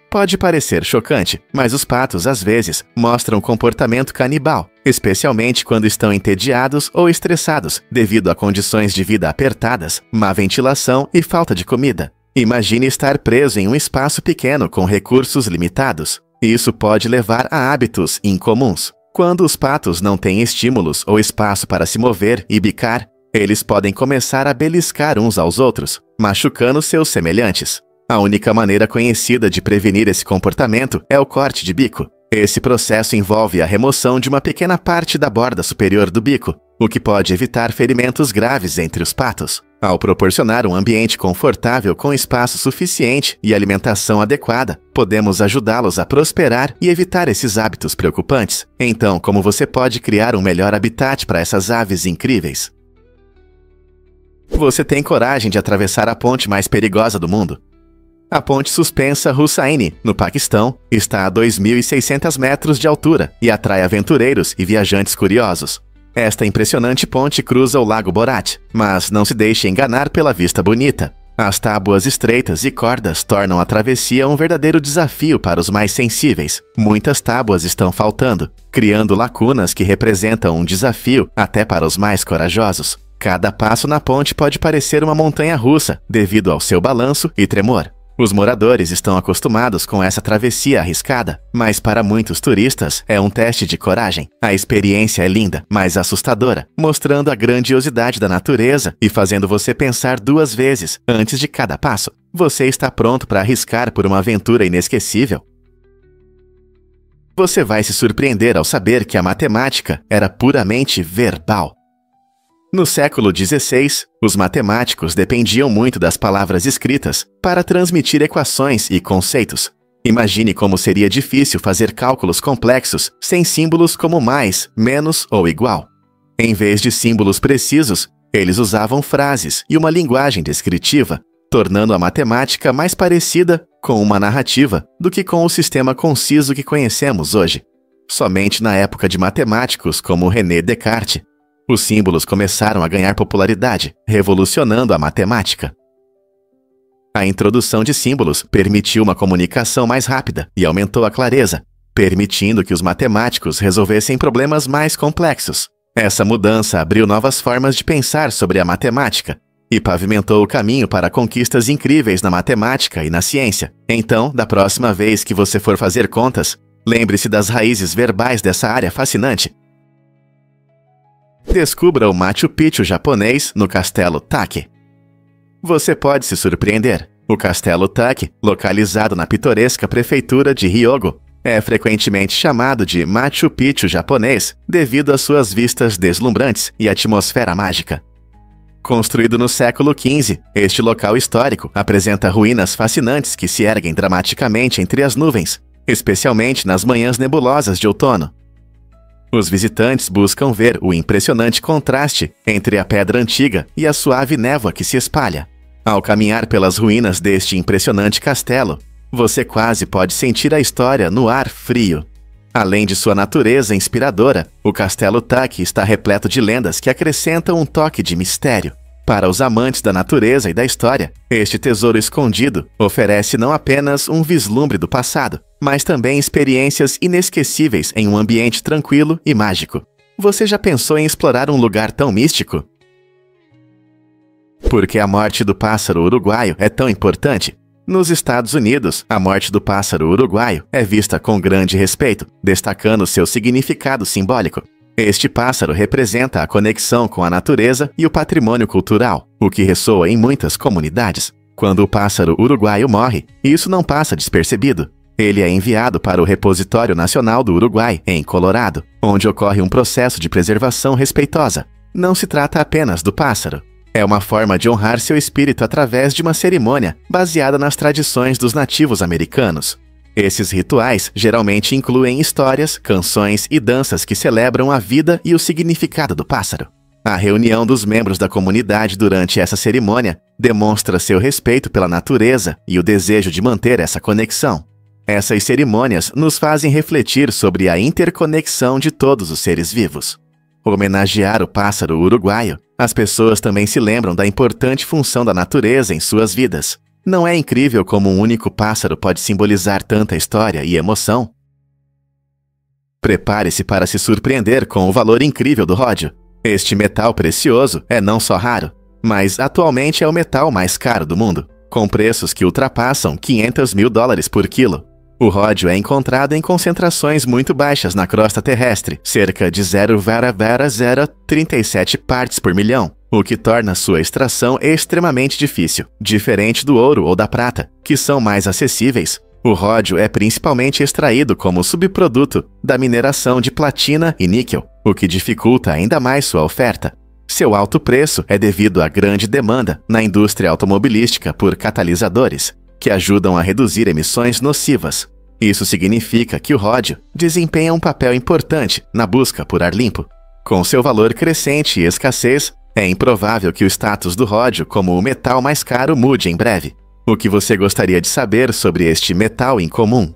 Pode parecer chocante, mas os patos às vezes mostram comportamento canibal, especialmente quando estão entediados ou estressados devido a condições de vida apertadas, má ventilação e falta de comida. Imagine estar preso em um espaço pequeno com recursos limitados. Isso pode levar a hábitos incomuns. Quando os patos não têm estímulos ou espaço para se mover e bicar, eles podem começar a beliscar uns aos outros, machucando seus semelhantes. A única maneira conhecida de prevenir esse comportamento é o corte de bico. Esse processo envolve a remoção de uma pequena parte da borda superior do bico, o que pode evitar ferimentos graves entre os patos. Ao proporcionar um ambiente confortável com espaço suficiente e alimentação adequada, podemos ajudá-los a prosperar e evitar esses hábitos preocupantes. Então, como você pode criar um melhor habitat para essas aves incríveis? Você tem coragem de atravessar a ponte mais perigosa do mundo? A ponte suspensa Hussaini, no Paquistão, está a 2.600 metros de altura e atrai aventureiros e viajantes curiosos. Esta impressionante ponte cruza o Lago Borat, mas não se deixe enganar pela vista bonita. As tábuas estreitas e cordas tornam a travessia um verdadeiro desafio para os mais sensíveis. Muitas tábuas estão faltando, criando lacunas que representam um desafio até para os mais corajosos. Cada passo na ponte pode parecer uma montanha-russa devido ao seu balanço e tremor. Os moradores estão acostumados com essa travessia arriscada, mas para muitos turistas é um teste de coragem. A experiência é linda, mas assustadora, mostrando a grandiosidade da natureza e fazendo você pensar duas vezes antes de cada passo. Você está pronto para arriscar por uma aventura inesquecível? Você vai se surpreender ao saber que a matemática era puramente verbal. No século XVI, os matemáticos dependiam muito das palavras escritas para transmitir equações e conceitos. Imagine como seria difícil fazer cálculos complexos sem símbolos como mais, menos ou igual. Em vez de símbolos precisos, eles usavam frases e uma linguagem descritiva, tornando a matemática mais parecida com uma narrativa do que com o sistema conciso que conhecemos hoje. Somente na época de matemáticos como René Descartes, Os símbolos começaram a ganhar popularidade, revolucionando a matemática. A introdução de símbolos permitiu uma comunicação mais rápida e aumentou a clareza, permitindo que os matemáticos resolvessem problemas mais complexos. Essa mudança abriu novas formas de pensar sobre a matemática e pavimentou o caminho para conquistas incríveis na matemática e na ciência. Então, da próxima vez que você for fazer contas, lembre-se das raízes verbais dessa área fascinante. Descubra o Machu Picchu japonês no Castelo Take. Você pode se surpreender. O Castelo Take, localizado na pitoresca prefeitura de Hyogo, é frequentemente chamado de Machu Picchu japonês devido às suas vistas deslumbrantes e atmosfera mágica. Construído no século XV, este local histórico apresenta ruínas fascinantes que se erguem dramaticamente entre as nuvens, especialmente nas manhãs nebulosas de outono. Os visitantes buscam ver o impressionante contraste entre a pedra antiga e a suave névoa que se espalha. Ao caminhar pelas ruínas deste impressionante castelo, você quase pode sentir a história no ar frio. Além de sua natureza inspiradora, o Castelo Take está repleto de lendas que acrescentam um toque de mistério. Para os amantes da natureza e da história, este tesouro escondido oferece não apenas um vislumbre do passado, mas também experiências inesquecíveis em um ambiente tranquilo e mágico. Você já pensou em explorar um lugar tão místico? Por que a morte do pássaro uruguaio é tão importante? Nos Estados Unidos, a morte do pássaro uruguaio é vista com grande respeito, destacando seu significado simbólico. Este pássaro representa a conexão com a natureza e o patrimônio cultural, o que ressoa em muitas comunidades. Quando o pássaro uruguaio morre, isso não passa despercebido. Ele é enviado para o Repositório Nacional do Uruguai, em Colorado, onde ocorre um processo de preservação respeitosa. Não se trata apenas do pássaro. É uma forma de honrar seu espírito através de uma cerimônia baseada nas tradições dos nativos americanos. Esses rituais geralmente incluem histórias, canções e danças que celebram a vida e o significado do pássaro. A reunião dos membros da comunidade durante essa cerimônia demonstra seu respeito pela natureza e o desejo de manter essa conexão. Essas cerimônias nos fazem refletir sobre a interconexão de todos os seres vivos. Homenagear o pássaro uruguaio, as pessoas também se lembram da importante função da natureza em suas vidas. Não é incrível como um único pássaro pode simbolizar tanta história e emoção? Prepare-se para se surpreender com o valor incrível do ródio. Este metal precioso é não só raro, mas atualmente é o metal mais caro do mundo, com preços que ultrapassam $500 mil por quilo. O ródio é encontrado em concentrações muito baixas na crosta terrestre, cerca de 0,037 partes por milhão, o que torna sua extração extremamente difícil. Diferente do ouro ou da prata, que são mais acessíveis, o ródio é principalmente extraído como subproduto da mineração de platina e níquel, o que dificulta ainda mais sua oferta. Seu alto preço é devido à grande demanda na indústria automobilística por catalisadores, que ajudam a reduzir emissões nocivas. Isso significa que o ródio desempenha um papel importante na busca por ar limpo. Com seu valor crescente e escassez, é improvável que o status do ródio como o metal mais caro mude em breve. O que você gostaria de saber sobre este metal incomum?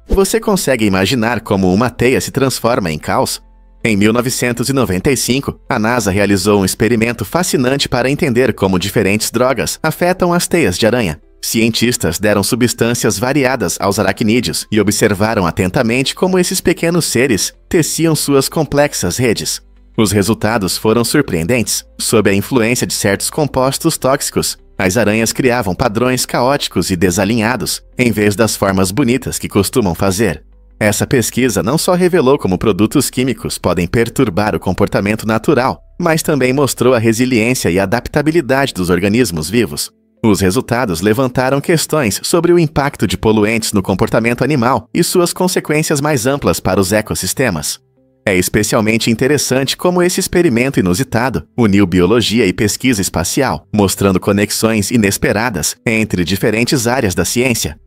Você consegue imaginar como uma teia se transforma em caos? Em 1995, a NASA realizou um experimento fascinante para entender como diferentes drogas afetam as teias de aranha. Cientistas deram substâncias variadas aos aracnídeos e observaram atentamente como esses pequenos seres teciam suas complexas redes. Os resultados foram surpreendentes. Sob a influência de certos compostos tóxicos, as aranhas criavam padrões caóticos e desalinhados, em vez das formas bonitas que costumam fazer. Essa pesquisa não só revelou como produtos químicos podem perturbar o comportamento natural, mas também mostrou a resiliência e adaptabilidade dos organismos vivos. Os resultados levantaram questões sobre o impacto de poluentes no comportamento animal e suas consequências mais amplas para os ecossistemas. É especialmente interessante como esse experimento inusitado uniu biologia e pesquisa espacial, mostrando conexões inesperadas entre diferentes áreas da ciência.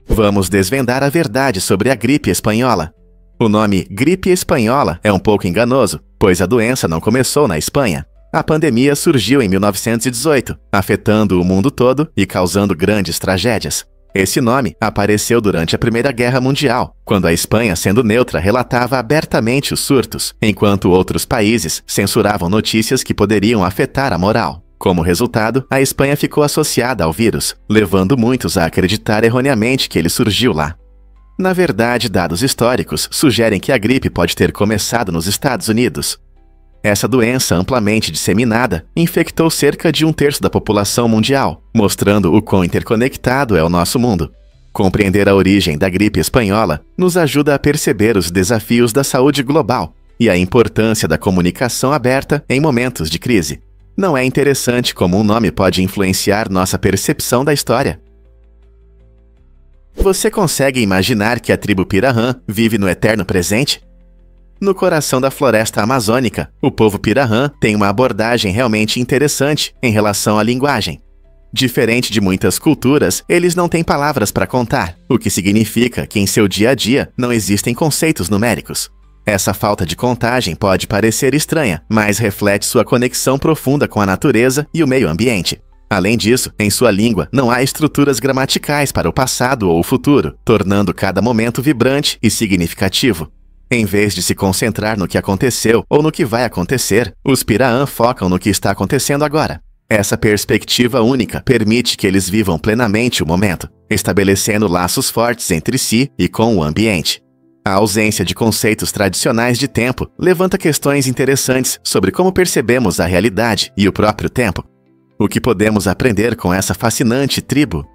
Vamos desvendar a verdade sobre a gripe espanhola. O nome gripe espanhola é um pouco enganoso, pois a doença não começou na Espanha. A pandemia surgiu em 1918, afetando o mundo todo e causando grandes tragédias. Esse nome apareceu durante a Primeira Guerra Mundial, quando a Espanha, sendo neutra, relatava abertamente os surtos, enquanto outros países censuravam notícias que poderiam afetar a moral. Como resultado, a Espanha ficou associada ao vírus, levando muitos a acreditar erroneamente que ele surgiu lá. Na verdade, dados históricos sugerem que a gripe pode ter começado nos Estados Unidos. Essa doença amplamente disseminada infectou cerca de 1/3 da população mundial, mostrando o quão interconectado é o nosso mundo. Compreender a origem da gripe espanhola nos ajuda a perceber os desafios da saúde global e a importância da comunicação aberta em momentos de crise. Não é interessante como um nome pode influenciar nossa percepção da história? Você consegue imaginar que a tribo Pirahã vive no eterno presente? No coração da floresta amazônica, o povo Pirahã tem uma abordagem realmente interessante em relação à linguagem. Diferente de muitas culturas, eles não têm palavras para contar, o que significa que em seu dia a dia não existem conceitos numéricos. Essa falta de contagem pode parecer estranha, mas reflete sua conexão profunda com a natureza e o meio ambiente. Além disso, em sua língua não há estruturas gramaticais para o passado ou o futuro, tornando cada momento vibrante e significativo. Em vez de se concentrar no que aconteceu ou no que vai acontecer, os Pirahã focam no que está acontecendo agora. Essa perspectiva única permite que eles vivam plenamente o momento, estabelecendo laços fortes entre si e com o ambiente. A ausência de conceitos tradicionais de tempo levanta questões interessantes sobre como percebemos a realidade e o próprio tempo. O que podemos aprender com essa fascinante tribo?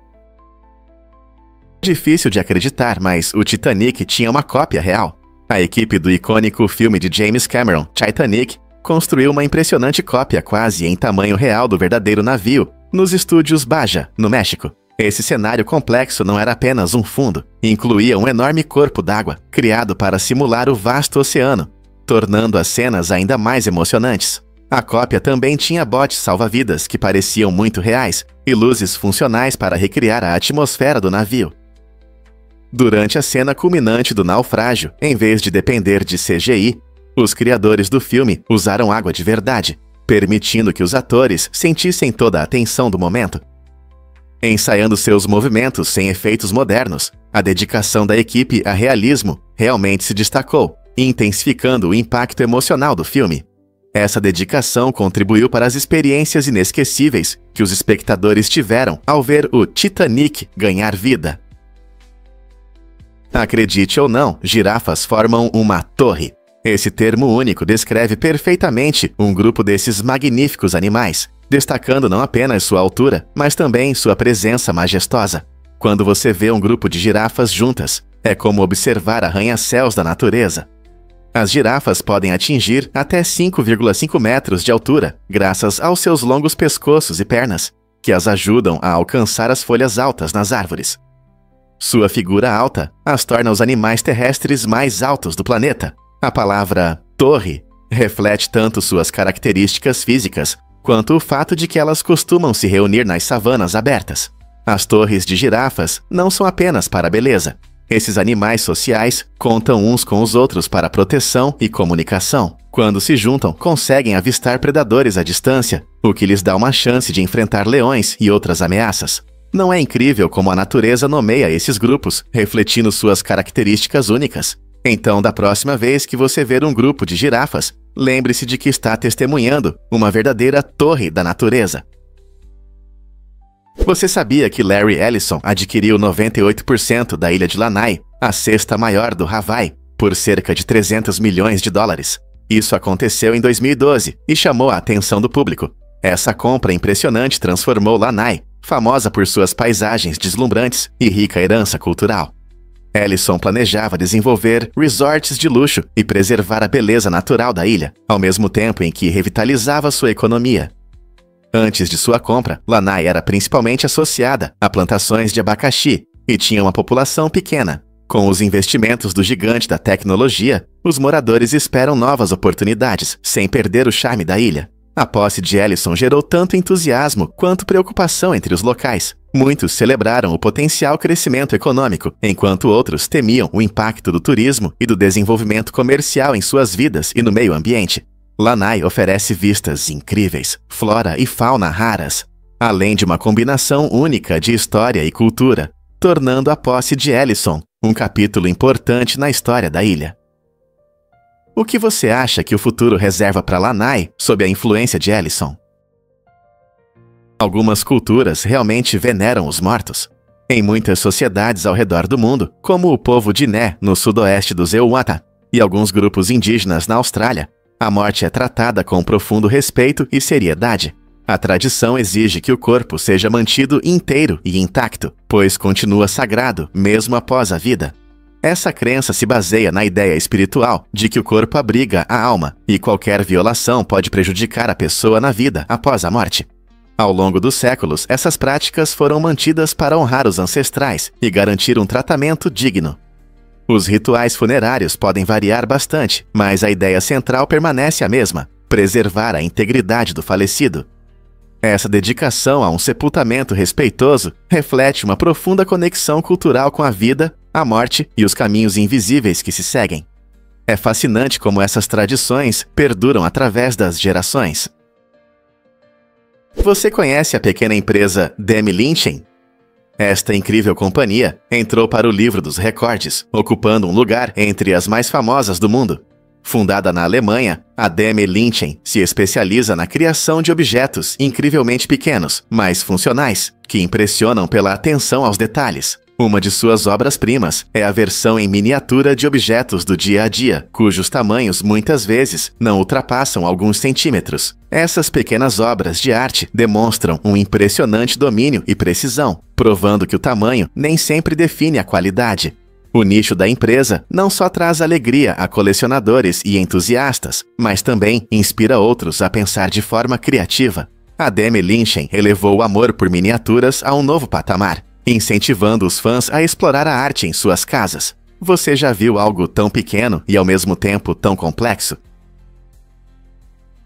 Difícil de acreditar, mas o Titanic tinha uma cópia real. A equipe do icônico filme de James Cameron, Titanic, construiu uma impressionante cópia quase em tamanho real do verdadeiro navio, nos estúdios Baja, no México. Esse cenário complexo não era apenas um fundo, incluía um enorme corpo d'água, criado para simular o vasto oceano, tornando as cenas ainda mais emocionantes. A cópia também tinha botes salva-vidas que pareciam muito reais e luzes funcionais para recriar a atmosfera do navio. Durante a cena culminante do naufrágio, em vez de depender de CGI, os criadores do filme usaram água de verdade, permitindo que os atores sentissem toda a tensão do momento. Ensaiando seus movimentos sem efeitos modernos, a dedicação da equipe a realismo realmente se destacou, intensificando o impacto emocional do filme. Essa dedicação contribuiu para as experiências inesquecíveis que os espectadores tiveram ao ver o Titanic ganhar vida. Acredite ou não, girafas formam uma torre. Esse termo único descreve perfeitamente um grupo desses magníficos animais, destacando não apenas sua altura, mas também sua presença majestosa. Quando você vê um grupo de girafas juntas, é como observar arranha-céus da natureza. As girafas podem atingir até 5,5 metros de altura, graças aos seus longos pescoços e pernas, que as ajudam a alcançar as folhas altas nas árvores. Sua figura alta as torna os animais terrestres mais altos do planeta. A palavra torre reflete tanto suas características físicas, quanto o fato de que elas costumam se reunir nas savanas abertas. As torres de girafas não são apenas para a beleza. Esses animais sociais contam uns com os outros para proteção e comunicação. Quando se juntam, conseguem avistar predadores à distância, o que lhes dá uma chance de enfrentar leões e outras ameaças. Não é incrível como a natureza nomeia esses grupos, refletindo suas características únicas? Então, da próxima vez que você ver um grupo de girafas, lembre-se de que está testemunhando uma verdadeira torre da natureza. Você sabia que Larry Ellison adquiriu 98% da ilha de Lanai, a sexta maior do Hawaii, por cerca de 300 milhões de dólares? Isso aconteceu em 2012 e chamou a atenção do público. Essa compra impressionante transformou Lanai, famosa por suas paisagens deslumbrantes e rica herança cultural. Ellison planejava desenvolver resorts de luxo e preservar a beleza natural da ilha, ao mesmo tempo em que revitalizava sua economia. Antes de sua compra, Lanai era principalmente associada a plantações de abacaxi e tinha uma população pequena. Com os investimentos do gigante da tecnologia, os moradores esperam novas oportunidades, sem perder o charme da ilha. A posse de Ellison gerou tanto entusiasmo quanto preocupação entre os locais. Muitos celebraram o potencial crescimento econômico, enquanto outros temiam o impacto do turismo e do desenvolvimento comercial em suas vidas e no meio ambiente. Lanai oferece vistas incríveis, flora e fauna raras, além de uma combinação única de história e cultura. tornando a posse de Ellison um capítulo importante na história da ilha. O que você acha que o futuro reserva para Lanai sob a influência de Ellison? Algumas culturas realmente veneram os mortos. Em muitas sociedades ao redor do mundo, como o povo de Né, no sudoeste dos Ewoata, e alguns grupos indígenas na Austrália, a morte é tratada com profundo respeito e seriedade. A tradição exige que o corpo seja mantido inteiro e intacto, pois continua sagrado mesmo após a vida. Essa crença se baseia na ideia espiritual de que o corpo abriga a alma e qualquer violação pode prejudicar a pessoa na vida após a morte. Ao longo dos séculos, essas práticas foram mantidas para honrar os ancestrais e garantir um tratamento digno. Os rituais funerários podem variar bastante, mas a ideia central permanece a mesma: preservar a integridade do falecido. Essa dedicação a um sepultamento respeitoso reflete uma profunda conexão cultural com a vida, a morte e os caminhos invisíveis que se seguem. É fascinante como essas tradições perduram através das gerações. Você conhece a pequena empresa Demi Lynchen? Esta incrível companhia entrou para o livro dos recordes, ocupando um lugar entre as mais famosas do mundo. Fundada na Alemanha, a Demi Lynchen se especializa na criação de objetos incrivelmente pequenos, mas funcionais, que impressionam pela atenção aos detalhes. Uma de suas obras-primas é a versão em miniatura de objetos do dia a dia, cujos tamanhos muitas vezes não ultrapassam alguns centímetros. Essas pequenas obras de arte demonstram um impressionante domínio e precisão, provando que o tamanho nem sempre define a qualidade. O nicho da empresa não só traz alegria a colecionadores e entusiastas, mas também inspira outros a pensar de forma criativa. A Demi Lynchen elevou o amor por miniaturas a um novo patamar, incentivando os fãs a explorar a arte em suas casas. Você já viu algo tão pequeno e ao mesmo tempo tão complexo?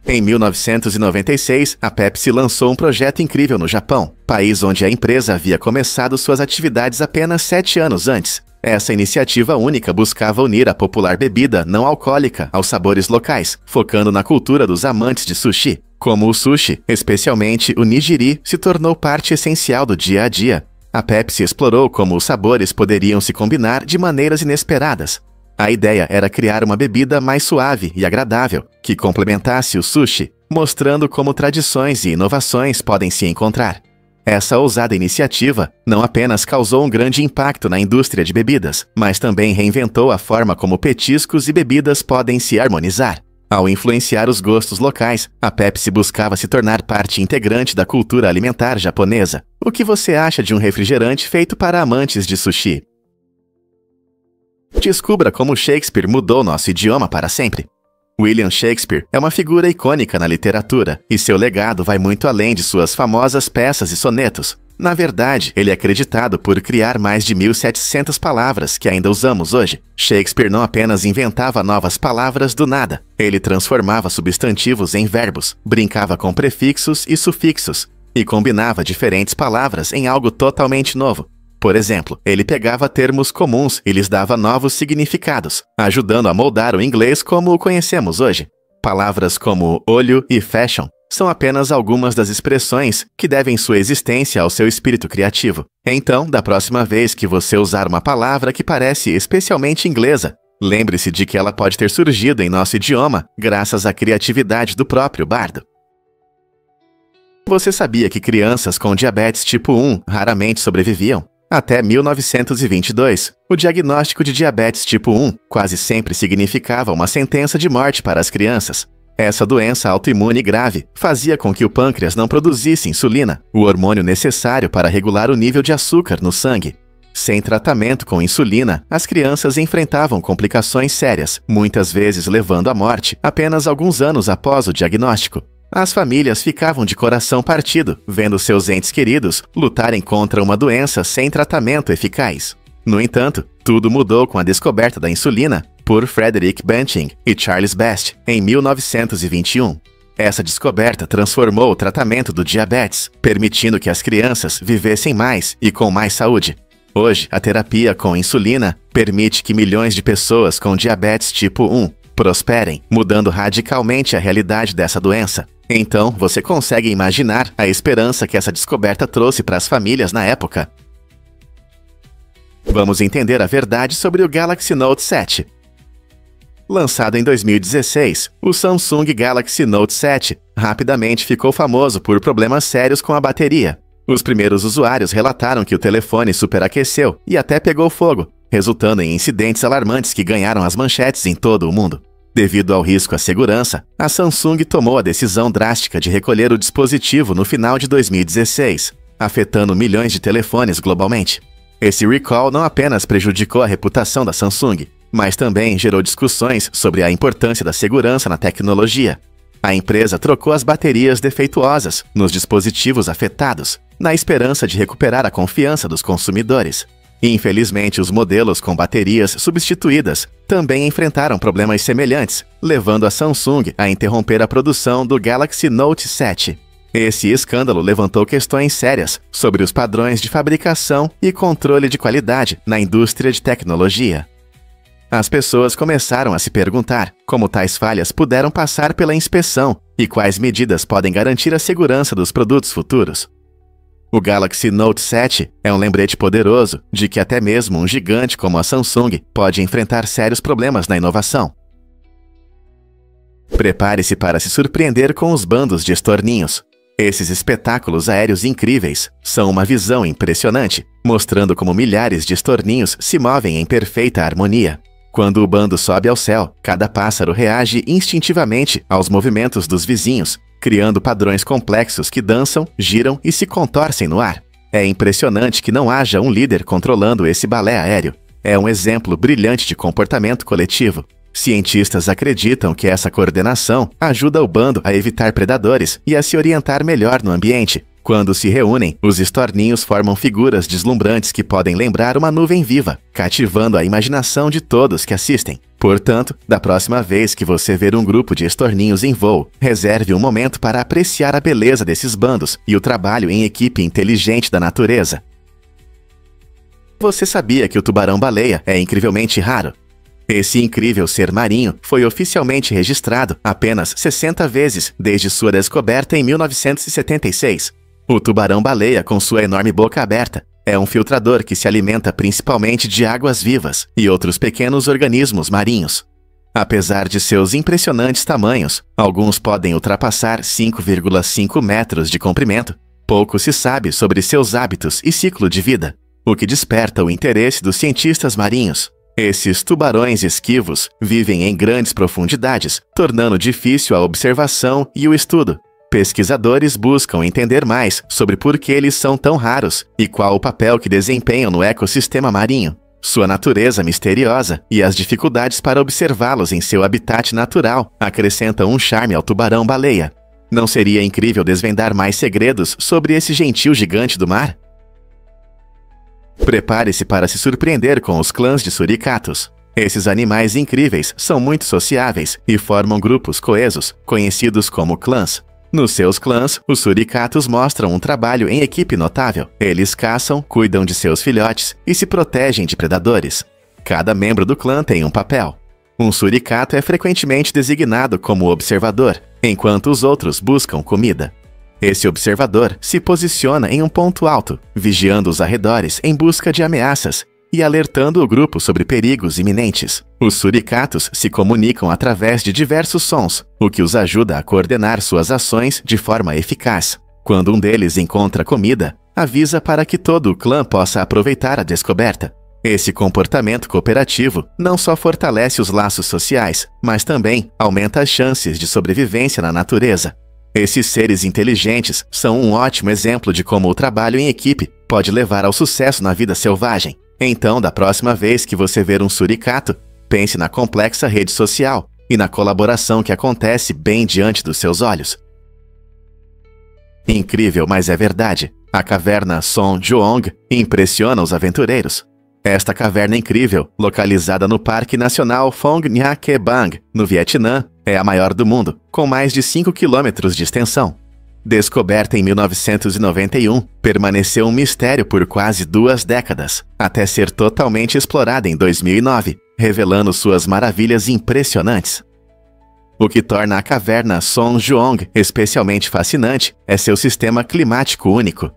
Em 1996, a Pepsi lançou um projeto incrível no Japão, país onde a empresa havia começado suas atividades apenas 7 anos antes. Essa iniciativa única buscava unir a popular bebida não alcoólica aos sabores locais, focando na cultura dos amantes de sushi. Como o sushi, especialmente o nigiri, se tornou parte essencial do dia a dia, a Pepsi explorou como os sabores poderiam se combinar de maneiras inesperadas. A ideia era criar uma bebida mais suave e agradável, que complementasse o sushi, mostrando como tradições e inovações podem se encontrar. Essa ousada iniciativa não apenas causou um grande impacto na indústria de bebidas, mas também reinventou a forma como petiscos e bebidas podem se harmonizar. Ao influenciar os gostos locais, a Pepsi buscava se tornar parte integrante da cultura alimentar japonesa. O que você acha de um refrigerante feito para amantes de sushi? Descubra como Shakespeare mudou nosso idioma para sempre. William Shakespeare é uma figura icônica na literatura, e seu legado vai muito além de suas famosas peças e sonetos. Na verdade, ele é acreditado por criar mais de 1.700 palavras que ainda usamos hoje. Shakespeare não apenas inventava novas palavras do nada, ele transformava substantivos em verbos, brincava com prefixos e sufixos, e combinava diferentes palavras em algo totalmente novo. Por exemplo, ele pegava termos comuns e lhes dava novos significados, ajudando a moldar o inglês como o conhecemos hoje. Palavras como olho e fashion são apenas algumas das expressões que devem sua existência ao seu espírito criativo. Então, da próxima vez que você usar uma palavra que parece especialmente inglesa, lembre-se de que ela pode ter surgido em nosso idioma graças à criatividade do próprio bardo. Você sabia que crianças com diabetes tipo 1 raramente sobreviviam? Até 1922, o diagnóstico de diabetes tipo 1 quase sempre significava uma sentença de morte para as crianças. Essa doença autoimune grave fazia com que o pâncreas não produzisse insulina, o hormônio necessário para regular o nível de açúcar no sangue. Sem tratamento com insulina, as crianças enfrentavam complicações sérias, muitas vezes levando à morte apenas alguns anos após o diagnóstico. As famílias ficavam de coração partido, vendo seus entes queridos lutarem contra uma doença sem tratamento eficaz. No entanto, tudo mudou com a descoberta da insulina por Frederick Banting e Charles Best em 1921. Essa descoberta transformou o tratamento do diabetes, permitindo que as crianças vivessem mais e com mais saúde. Hoje, a terapia com insulina permite que milhões de pessoas com diabetes tipo 1 prosperem, mudando radicalmente a realidade dessa doença. Então, você consegue imaginar a esperança que essa descoberta trouxe para as famílias na época? Vamos entender a verdade sobre o Galaxy Note 7. Lançado em 2016, o Samsung Galaxy Note 7 rapidamente ficou famoso por problemas sérios com a bateria. Os primeiros usuários relataram que o telefone superaqueceu e até pegou fogo, resultando em incidentes alarmantes que ganharam as manchetes em todo o mundo. Devido ao risco à segurança, a Samsung tomou a decisão drástica de recolher o dispositivo no final de 2016, afetando milhões de telefones globalmente. Esse recall não apenas prejudicou a reputação da Samsung, mas também gerou discussões sobre a importância da segurança na tecnologia. A empresa trocou as baterias defeituosas nos dispositivos afetados, na esperança de recuperar a confiança dos consumidores. Infelizmente, os modelos com baterias substituídas também enfrentaram problemas semelhantes, levando a Samsung a interromper a produção do Galaxy Note 7. Esse escândalo levantou questões sérias sobre os padrões de fabricação e controle de qualidade na indústria de tecnologia. As pessoas começaram a se perguntar como tais falhas puderam passar pela inspeção e quais medidas podem garantir a segurança dos produtos futuros. O Galaxy Note 7 é um lembrete poderoso de que até mesmo um gigante como a Samsung pode enfrentar sérios problemas na inovação. Prepare-se para se surpreender com os bandos de estorninhos. Esses espetáculos aéreos incríveis são uma visão impressionante, mostrando como milhares de estorninhos se movem em perfeita harmonia. Quando o bando sobe ao céu, cada pássaro reage instintivamente aos movimentos dos vizinhos, criando padrões complexos que dançam, giram e se contorcem no ar. É impressionante que não haja um líder controlando esse balé aéreo. É um exemplo brilhante de comportamento coletivo. Cientistas acreditam que essa coordenação ajuda o bando a evitar predadores e a se orientar melhor no ambiente. Quando se reúnem, os estorninhos formam figuras deslumbrantes que podem lembrar uma nuvem viva, cativando a imaginação de todos que assistem. Portanto, da próxima vez que você ver um grupo de estorninhos em voo, reserve um momento para apreciar a beleza desses bandos e o trabalho em equipe inteligente da natureza. Você sabia que o tubarão-baleia é incrivelmente raro? Esse incrível ser marinho foi oficialmente registrado apenas 60 vezes desde sua descoberta em 1976. O tubarão-baleia, com sua enorme boca aberta, é um filtrador que se alimenta principalmente de águas vivas e outros pequenos organismos marinhos. Apesar de seus impressionantes tamanhos, alguns podem ultrapassar 5,5 metros de comprimento. Pouco se sabe sobre seus hábitos e ciclo de vida, o que desperta o interesse dos cientistas marinhos. Esses tubarões esquivos vivem em grandes profundidades, tornando difícil a observação e o estudo. Pesquisadores buscam entender mais sobre por que eles são tão raros e qual o papel que desempenham no ecossistema marinho, sua natureza misteriosa e as dificuldades para observá-los em seu habitat natural acrescentam um charme ao tubarão-baleia. Não seria incrível desvendar mais segredos sobre esse gentil gigante do mar? Prepare-se para se surpreender com os clãs de suricatos. Esses animais incríveis são muito sociáveis e formam grupos coesos, conhecidos como clãs. Nos seus clãs, os suricatos mostram um trabalho em equipe notável. Eles caçam, cuidam de seus filhotes e se protegem de predadores. Cada membro do clã tem um papel. Um suricato é frequentemente designado como observador, enquanto os outros buscam comida. Esse observador se posiciona em um ponto alto, vigiando os arredores em busca de ameaças e alertando o grupo sobre perigos iminentes. Os suricatos se comunicam através de diversos sons, o que os ajuda a coordenar suas ações de forma eficaz. Quando um deles encontra comida, avisa para que todo o clã possa aproveitar a descoberta. Esse comportamento cooperativo não só fortalece os laços sociais, mas também aumenta as chances de sobrevivência na natureza. Esses seres inteligentes são um ótimo exemplo de como o trabalho em equipe pode levar ao sucesso na vida selvagem. Então, da próxima vez que você ver um suricato, pense na complexa rede social e na colaboração que acontece bem diante dos seus olhos. Incrível, mas é verdade. A caverna Son Juong impressiona os aventureiros. Esta caverna incrível, localizada no Parque Nacional Phong Nha Ke Bang, no Vietnã, é a maior do mundo, com mais de 5 quilômetros de extensão. Descoberta em 1991, permaneceu um mistério por quase 2 décadas, até ser totalmente explorada em 2009, revelando suas maravilhas impressionantes. O que torna a caverna Son Juong especialmente fascinante é seu sistema climático único.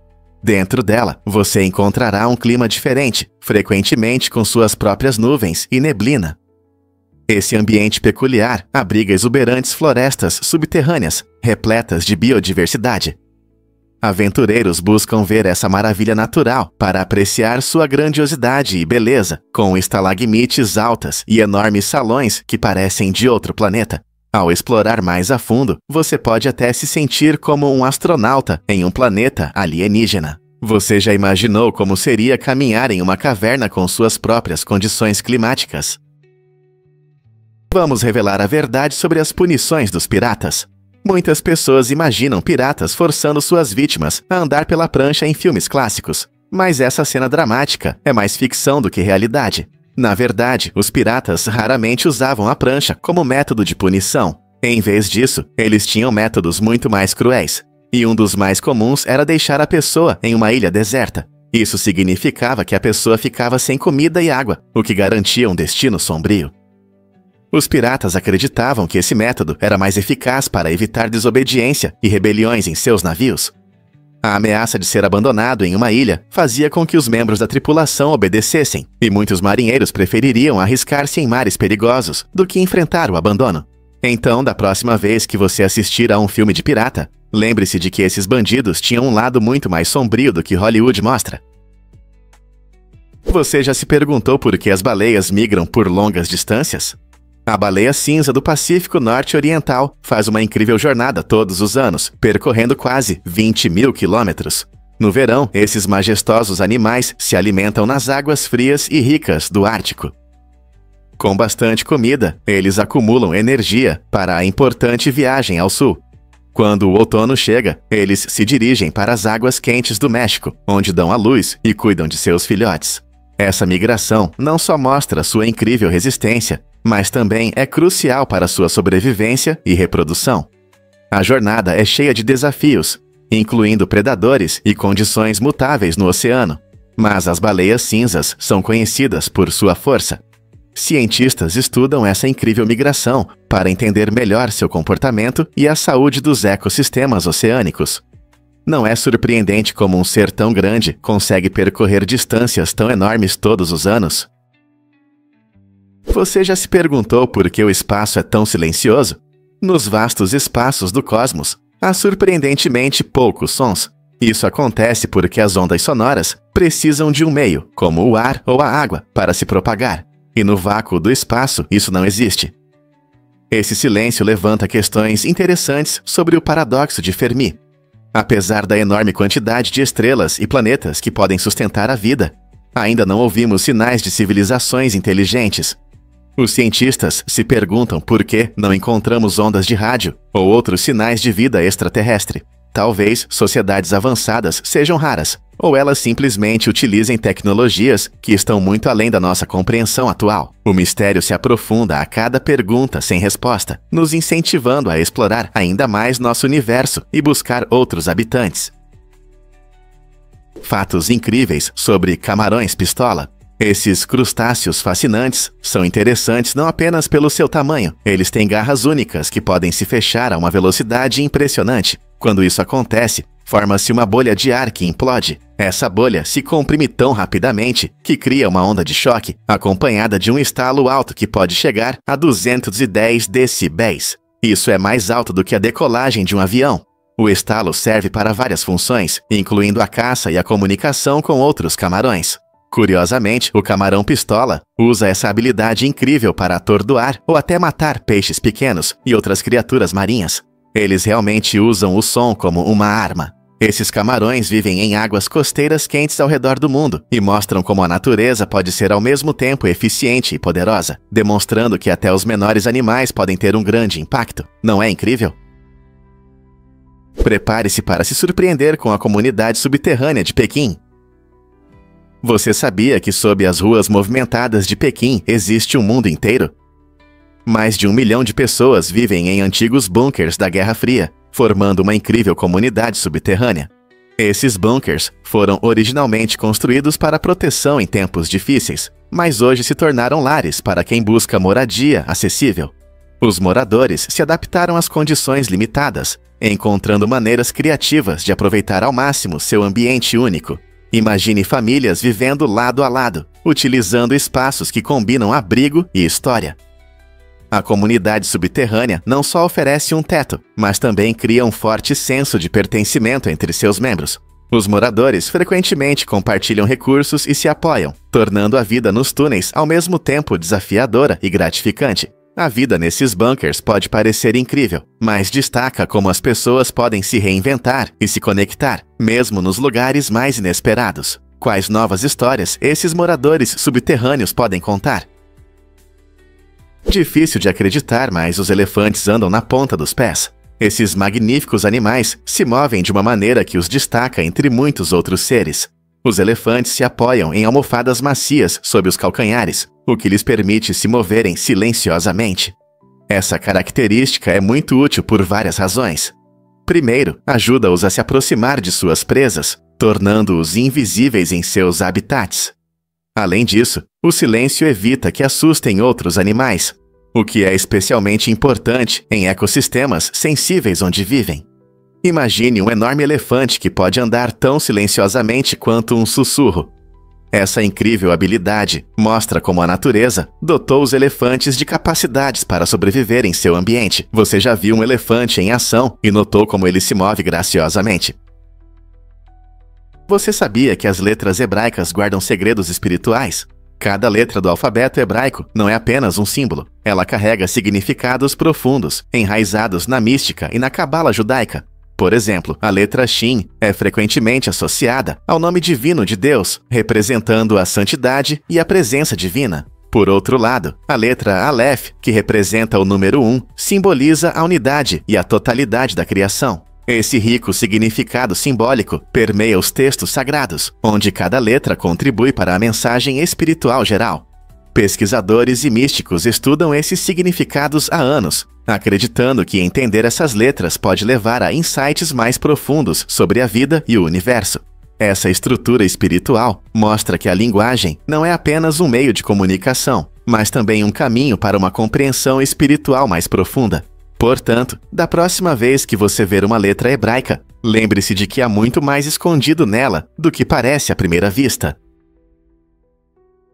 Dentro dela, você encontrará um clima diferente, frequentemente com suas próprias nuvens e neblina. Esse ambiente peculiar abriga exuberantes florestas subterrâneas, repletas de biodiversidade. Aventureiros buscam ver essa maravilha natural para apreciar sua grandiosidade e beleza, com estalagmites altas e enormes salões que parecem de outro planeta. Ao explorar mais a fundo, você pode até se sentir como um astronauta em um planeta alienígena. Você já imaginou como seria caminhar em uma caverna com suas próprias condições climáticas? Vamos revelar a verdade sobre as punições dos piratas. Muitas pessoas imaginam piratas forçando suas vítimas a andar pela prancha em filmes clássicos, mas essa cena dramática é mais ficção do que realidade. Na verdade, os piratas raramente usavam a prancha como método de punição. Em vez disso, eles tinham métodos muito mais cruéis. E um dos mais comuns era deixar a pessoa em uma ilha deserta. Isso significava que a pessoa ficava sem comida e água, o que garantia um destino sombrio. Os piratas acreditavam que esse método era mais eficaz para evitar desobediência e rebeliões em seus navios. A ameaça de ser abandonado em uma ilha fazia com que os membros da tripulação obedecessem, e muitos marinheiros prefeririam arriscar-se em mares perigosos do que enfrentar o abandono. Então, da próxima vez que você assistir a um filme de pirata, lembre-se de que esses bandidos tinham um lado muito mais sombrio do que Hollywood mostra. Você já se perguntou por que as baleias migram por longas distâncias? A baleia cinza do Pacífico Norte Oriental faz uma incrível jornada todos os anos, percorrendo quase 20 mil quilômetros. No verão, esses majestosos animais se alimentam nas águas frias e ricas do Ártico. Com bastante comida, eles acumulam energia para a importante viagem ao sul. Quando o outono chega, eles se dirigem para as águas quentes do México, onde dão à luz e cuidam de seus filhotes. Essa migração não só mostra sua incrível resistência, mas também é crucial para sua sobrevivência e reprodução. A jornada é cheia de desafios, incluindo predadores e condições mutáveis no oceano, mas as baleias cinzas são conhecidas por sua força. Cientistas estudam essa incrível migração para entender melhor seu comportamento e a saúde dos ecossistemas oceânicos. Não é surpreendente como um ser tão grande consegue percorrer distâncias tão enormes todos os anos? Você já se perguntou por que o espaço é tão silencioso? Nos vastos espaços do cosmos, há surpreendentemente poucos sons. Isso acontece porque as ondas sonoras precisam de um meio, como o ar ou a água, para se propagar. E no vácuo do espaço, isso não existe. Esse silêncio levanta questões interessantes sobre o paradoxo de Fermi. Apesar da enorme quantidade de estrelas e planetas que podem sustentar a vida, ainda não ouvimos sinais de civilizações inteligentes. Os cientistas se perguntam por que não encontramos ondas de rádio ou outros sinais de vida extraterrestre. Talvez sociedades avançadas sejam raras, ou elas simplesmente utilizem tecnologias que estão muito além da nossa compreensão atual. O mistério se aprofunda a cada pergunta sem resposta, nos incentivando a explorar ainda mais nosso universo e buscar outros habitantes. Fatos incríveis sobre camarões-pistola. Esses crustáceos fascinantes são interessantes não apenas pelo seu tamanho, eles têm garras únicas que podem se fechar a uma velocidade impressionante. Quando isso acontece, forma-se uma bolha de ar que implode. Essa bolha se comprime tão rapidamente que cria uma onda de choque, acompanhada de um estalo alto que pode chegar a 210 decibéis. Isso é mais alto do que a decolagem de um avião. O estalo serve para várias funções, incluindo a caça e a comunicação com outros camarões. Curiosamente, o camarão-pistola usa essa habilidade incrível para atordoar ou até matar peixes pequenos e outras criaturas marinhas. Eles realmente usam o som como uma arma. Esses camarões vivem em águas costeiras quentes ao redor do mundo e mostram como a natureza pode ser ao mesmo tempo eficiente e poderosa, demonstrando que até os menores animais podem ter um grande impacto. Não é incrível? Prepare-se para se surpreender com a comunidade subterrânea de Pequim. Você sabia que sob as ruas movimentadas de Pequim existe um mundo inteiro? Mais de 1 milhão de pessoas vivem em antigos bunkers da Guerra Fria, formando uma incrível comunidade subterrânea. Esses bunkers foram originalmente construídos para proteção em tempos difíceis, mas hoje se tornaram lares para quem busca moradia acessível. Os moradores se adaptaram às condições limitadas, encontrando maneiras criativas de aproveitar ao máximo seu ambiente único. Imagine famílias vivendo lado a lado, utilizando espaços que combinam abrigo e história. A comunidade subterrânea não só oferece um teto, mas também cria um forte senso de pertencimento entre seus membros. Os moradores frequentemente compartilham recursos e se apoiam, tornando a vida nos túneis ao mesmo tempo desafiadora e gratificante. A vida nesses bunkers pode parecer incrível, mas destaca como as pessoas podem se reinventar e se conectar, mesmo nos lugares mais inesperados. Quais novas histórias esses moradores subterrâneos podem contar? Difícil de acreditar, mas os elefantes andam na ponta dos pés. Esses magníficos animais se movem de uma maneira que os destaca entre muitos outros seres. Os elefantes se apoiam em almofadas macias sob os calcanhares, o que lhes permite se moverem silenciosamente. Essa característica é muito útil por várias razões. Primeiro, ajuda-os a se aproximar de suas presas, tornando-os invisíveis em seus habitats. Além disso, o silêncio evita que assustem outros animais, o que é especialmente importante em ecossistemas sensíveis onde vivem. Imagine um enorme elefante que pode andar tão silenciosamente quanto um sussurro. Essa incrível habilidade mostra como a natureza dotou os elefantes de capacidades para sobreviver em seu ambiente. Você já viu um elefante em ação e notou como ele se move graciosamente. Você sabia que as letras hebraicas guardam segredos espirituais? Cada letra do alfabeto hebraico não é apenas um símbolo. Ela carrega significados profundos, enraizados na mística e na cabala judaica. Por exemplo, a letra Shin é frequentemente associada ao nome divino de Deus, representando a santidade e a presença divina. Por outro lado, a letra Aleph, que representa o número 1, simboliza a unidade e a totalidade da criação. Esse rico significado simbólico permeia os textos sagrados, onde cada letra contribui para a mensagem espiritual geral. Pesquisadores e místicos estudam esses significados há anos, acreditando que entender essas letras pode levar a insights mais profundos sobre a vida e o universo. Essa estrutura espiritual mostra que a linguagem não é apenas um meio de comunicação, mas também um caminho para uma compreensão espiritual mais profunda. Portanto, da próxima vez que você ver uma letra hebraica, lembre-se de que há muito mais escondido nela do que parece à primeira vista.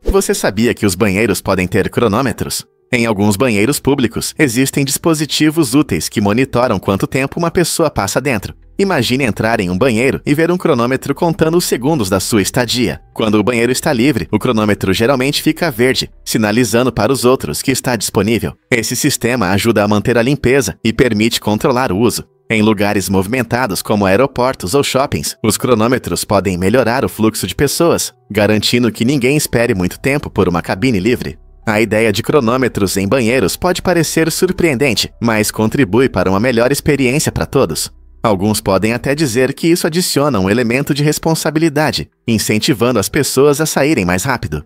Você sabia que os banheiros podem ter cronômetros? Em alguns banheiros públicos, existem dispositivos úteis que monitoram quanto tempo uma pessoa passa dentro. Imagine entrar em um banheiro e ver um cronômetro contando os segundos da sua estadia. Quando o banheiro está livre, o cronômetro geralmente fica verde, sinalizando para os outros que está disponível. Esse sistema ajuda a manter a limpeza e permite controlar o uso. Em lugares movimentados como aeroportos ou shoppings, os cronômetros podem melhorar o fluxo de pessoas, garantindo que ninguém espere muito tempo por uma cabine livre. A ideia de cronômetros em banheiros pode parecer surpreendente, mas contribui para uma melhor experiência para todos. Alguns podem até dizer que isso adiciona um elemento de responsabilidade, incentivando as pessoas a saírem mais rápido.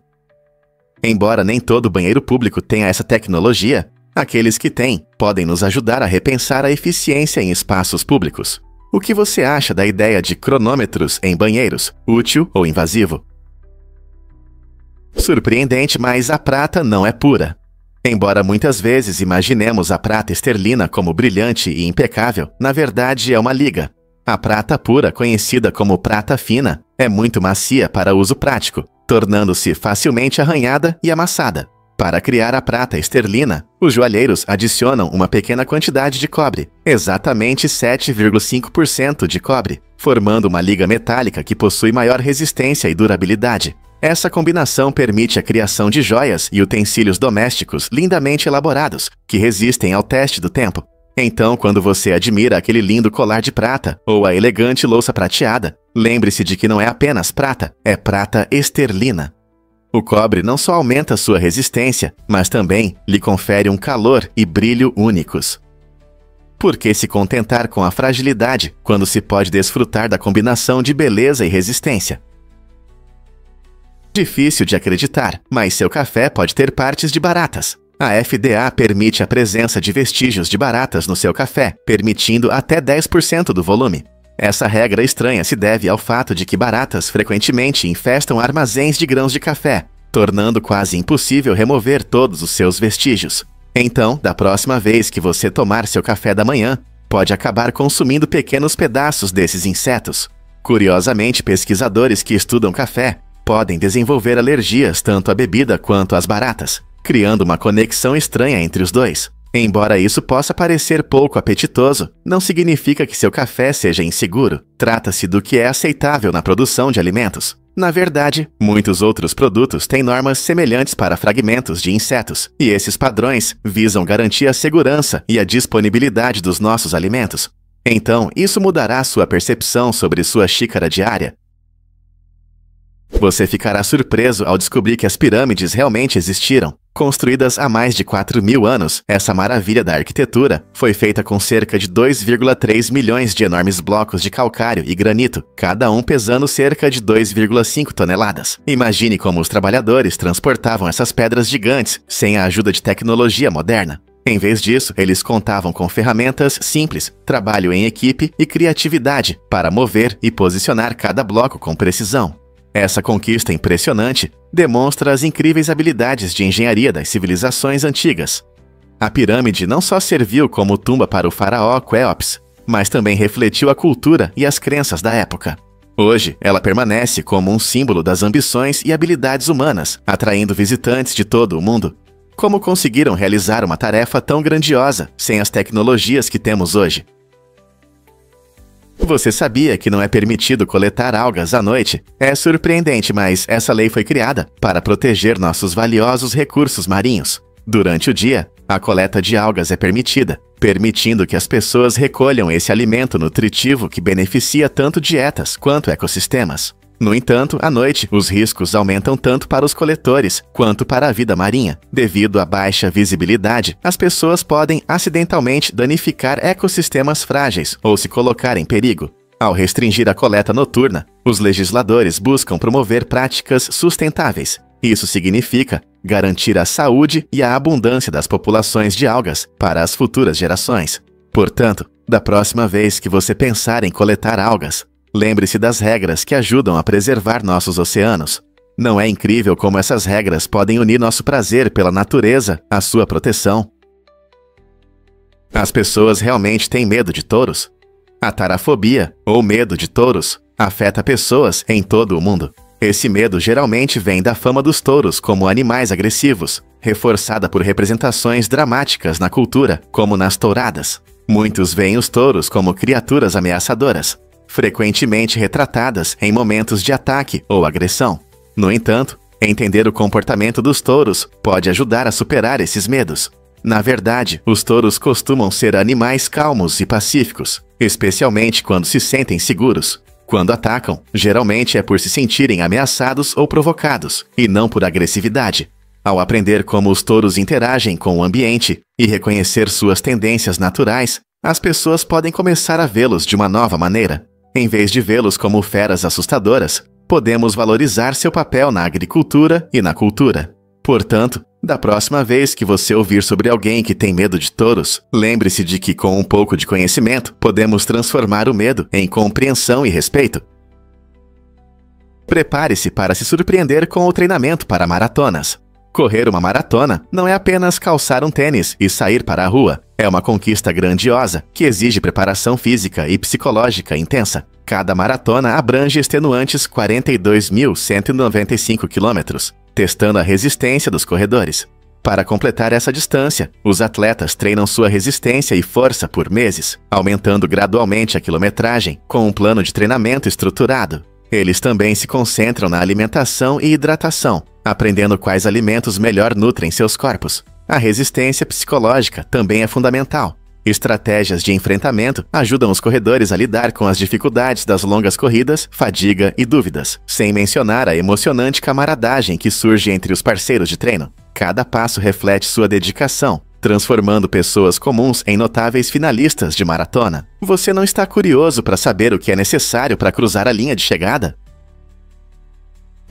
Embora nem todo banheiro público tenha essa tecnologia, aqueles que têm podem nos ajudar a repensar a eficiência em espaços públicos. O que você acha da ideia de cronômetros em banheiros? Útil ou invasivo? Surpreendente, mas a prata não é pura. Embora muitas vezes imaginemos a prata esterlina como brilhante e impecável, na verdade é uma liga. A prata pura, conhecida como prata fina, é muito macia para uso prático, tornando-se facilmente arranhada e amassada. Para criar a prata esterlina, os joalheiros adicionam uma pequena quantidade de cobre, exatamente 7,5% de cobre, formando uma liga metálica que possui maior resistência e durabilidade. Essa combinação permite a criação de joias e utensílios domésticos lindamente elaborados, que resistem ao teste do tempo. Então, quando você admira aquele lindo colar de prata ou a elegante louça prateada, lembre-se de que não é apenas prata, é prata esterlina. O cobre não só aumenta sua resistência, mas também lhe confere um calor e brilho únicos. Por que se contentar com a fragilidade quando se pode desfrutar da combinação de beleza e resistência? Difícil de acreditar, mas seu café pode ter partes de baratas. A FDA permite a presença de vestígios de baratas no seu café, permitindo até 10% do volume. Essa regra estranha se deve ao fato de que baratas frequentemente infestam armazéns de grãos de café, tornando quase impossível remover todos os seus vestígios. Então, da próxima vez que você tomar seu café da manhã, pode acabar consumindo pequenos pedaços desses insetos. Curiosamente, pesquisadores que estudam café podem desenvolver alergias tanto à bebida quanto às baratas, criando uma conexão estranha entre os dois. Embora isso possa parecer pouco apetitoso, não significa que seu café seja inseguro. Trata-se do que é aceitável na produção de alimentos. Na verdade, muitos outros produtos têm normas semelhantes para fragmentos de insetos, e esses padrões visam garantir a segurança e a disponibilidade dos nossos alimentos. Então, isso mudará sua percepção sobre sua xícara diária. Você ficará surpreso ao descobrir que as pirâmides realmente existiram. Construídas há mais de 4.000 anos, essa maravilha da arquitetura foi feita com cerca de 2,3 milhões de enormes blocos de calcário e granito, cada um pesando cerca de 2,5 toneladas. Imagine como os trabalhadores transportavam essas pedras gigantes sem a ajuda de tecnologia moderna. Em vez disso, eles contavam com ferramentas simples, trabalho em equipe e criatividade para mover e posicionar cada bloco com precisão. Essa conquista impressionante demonstra as incríveis habilidades de engenharia das civilizações antigas. A pirâmide não só serviu como tumba para o faraó Quéops, mas também refletiu a cultura e as crenças da época. Hoje, ela permanece como um símbolo das ambições e habilidades humanas, atraindo visitantes de todo o mundo. Como conseguiram realizar uma tarefa tão grandiosa sem as tecnologias que temos hoje? Você sabia que não é permitido coletar algas à noite? É surpreendente, mas essa lei foi criada para proteger nossos valiosos recursos marinhos. Durante o dia, a coleta de algas é permitida, permitindo que as pessoas recolham esse alimento nutritivo que beneficia tanto dietas quanto ecossistemas. No entanto, à noite, os riscos aumentam tanto para os coletores quanto para a vida marinha. Devido à baixa visibilidade, as pessoas podem acidentalmente danificar ecossistemas frágeis ou se colocar em perigo. Ao restringir a coleta noturna, os legisladores buscam promover práticas sustentáveis. Isso significa garantir a saúde e a abundância das populações de algas para as futuras gerações. Portanto, da próxima vez que você pensar em coletar algas, lembre-se das regras que ajudam a preservar nossos oceanos. Não é incrível como essas regras podem unir nosso prazer pela natureza à sua proteção? As pessoas realmente têm medo de touros? A tarafobia, ou medo de touros, afeta pessoas em todo o mundo. Esse medo geralmente vem da fama dos touros como animais agressivos, reforçada por representações dramáticas na cultura, como nas touradas. Muitos veem os touros como criaturas ameaçadoras, frequentemente retratadas em momentos de ataque ou agressão. No entanto, entender o comportamento dos touros pode ajudar a superar esses medos. Na verdade, os touros costumam ser animais calmos e pacíficos, especialmente quando se sentem seguros. Quando atacam, geralmente é por se sentirem ameaçados ou provocados, e não por agressividade. Ao aprender como os touros interagem com o ambiente e reconhecer suas tendências naturais, as pessoas podem começar a vê-los de uma nova maneira. Em vez de vê-los como feras assustadoras, podemos valorizar seu papel na agricultura e na cultura. Portanto, da próxima vez que você ouvir sobre alguém que tem medo de touros, lembre-se de que com um pouco de conhecimento, podemos transformar o medo em compreensão e respeito. Prepare-se para se surpreender com o treinamento para maratonas. Correr uma maratona não é apenas calçar um tênis e sair para a rua. É uma conquista grandiosa que exige preparação física e psicológica intensa. Cada maratona abrange extenuantes 42.195 quilômetros, testando a resistência dos corredores. Para completar essa distância, os atletas treinam sua resistência e força por meses, aumentando gradualmente a quilometragem com um plano de treinamento estruturado. Eles também se concentram na alimentação e hidratação, aprendendo quais alimentos melhor nutrem seus corpos. A resistência psicológica também é fundamental. Estratégias de enfrentamento ajudam os corredores a lidar com as dificuldades das longas corridas, fadiga e dúvidas, sem mencionar a emocionante camaradagem que surge entre os parceiros de treino. Cada passo reflete sua dedicação, transformando pessoas comuns em notáveis finalistas de maratona. Você não está curioso para saber o que é necessário para cruzar a linha de chegada?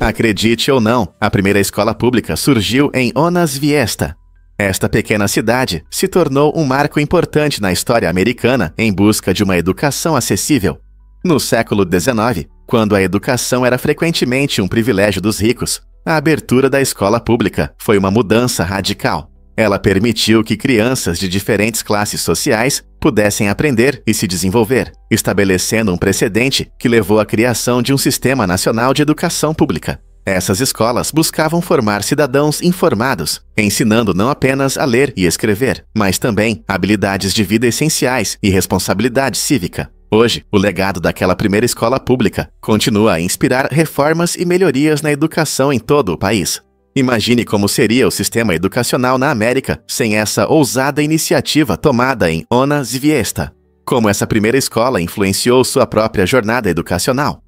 Acredite ou não, a primeira escola pública surgiu em Onas Viesta. Esta pequena cidade se tornou um marco importante na história americana em busca de uma educação acessível. No século XIX, quando a educação era frequentemente um privilégio dos ricos, a abertura da escola pública foi uma mudança radical. Ela permitiu que crianças de diferentes classes sociais pudessem aprender e se desenvolver, estabelecendo um precedente que levou à criação de um Sistema Nacional de Educação Pública. Essas escolas buscavam formar cidadãos informados, ensinando não apenas a ler e escrever, mas também habilidades de vida essenciais e responsabilidade cívica. Hoje, o legado daquela primeira escola pública continua a inspirar reformas e melhorias na educação em todo o país. Imagine como seria o sistema educacional na América sem essa ousada iniciativa tomada em Ona Zviesta. Como essa primeira escola influenciou sua própria jornada educacional.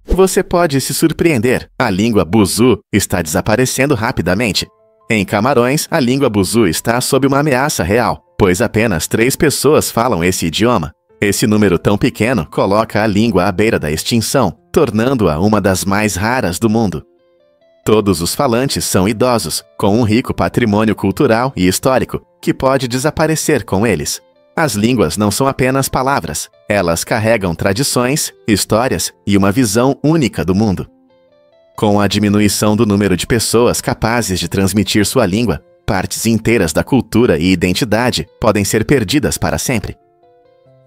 Você pode se surpreender, a língua Buzu está desaparecendo rapidamente. Em Camarões, a língua Buzu está sob uma ameaça real, pois apenas 3 pessoas falam esse idioma. Esse número tão pequeno coloca a língua à beira da extinção, tornando-a uma das mais raras do mundo. Todos os falantes são idosos, com um rico patrimônio cultural e histórico, que pode desaparecer com eles. As línguas não são apenas palavras, elas carregam tradições, histórias e uma visão única do mundo. Com a diminuição do número de pessoas capazes de transmitir sua língua, partes inteiras da cultura e identidade podem ser perdidas para sempre.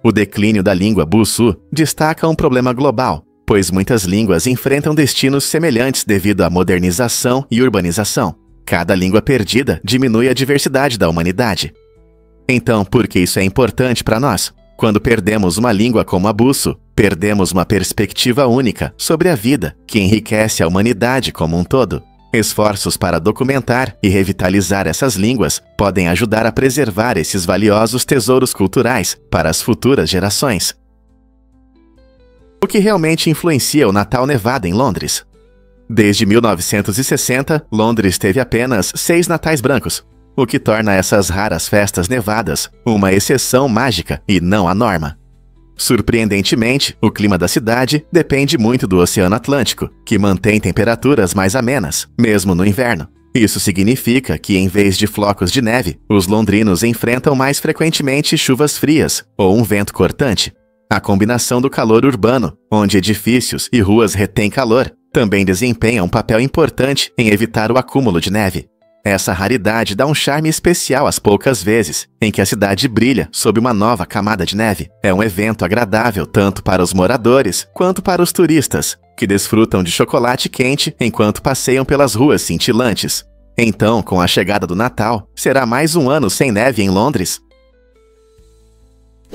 O declínio da língua Buzu destaca um problema global, pois muitas línguas enfrentam destinos semelhantes devido à modernização e urbanização. Cada língua perdida diminui a diversidade da humanidade. Então, por que isso é importante para nós? Quando perdemos uma língua como a Buzu, perdemos uma perspectiva única sobre a vida, que enriquece a humanidade como um todo. Esforços para documentar e revitalizar essas línguas podem ajudar a preservar esses valiosos tesouros culturais para as futuras gerações. O que realmente influencia o Natal Nevada em Londres? Desde 1960, Londres teve apenas 6 natais brancos, o que torna essas raras festas nevadas uma exceção mágica e não a norma. Surpreendentemente, o clima da cidade depende muito do Oceano Atlântico, que mantém temperaturas mais amenas, mesmo no inverno. Isso significa que, em vez de flocos de neve, os londrinos enfrentam mais frequentemente chuvas frias ou um vento cortante. A combinação do calor urbano, onde edifícios e ruas retêm calor, também desempenha um papel importante em evitar o acúmulo de neve. Essa raridade dá um charme especial às poucas vezes em que a cidade brilha sob uma nova camada de neve. É um evento agradável tanto para os moradores quanto para os turistas, que desfrutam de chocolate quente enquanto passeiam pelas ruas cintilantes. Então, com a chegada do Natal, será mais um ano sem neve em Londres?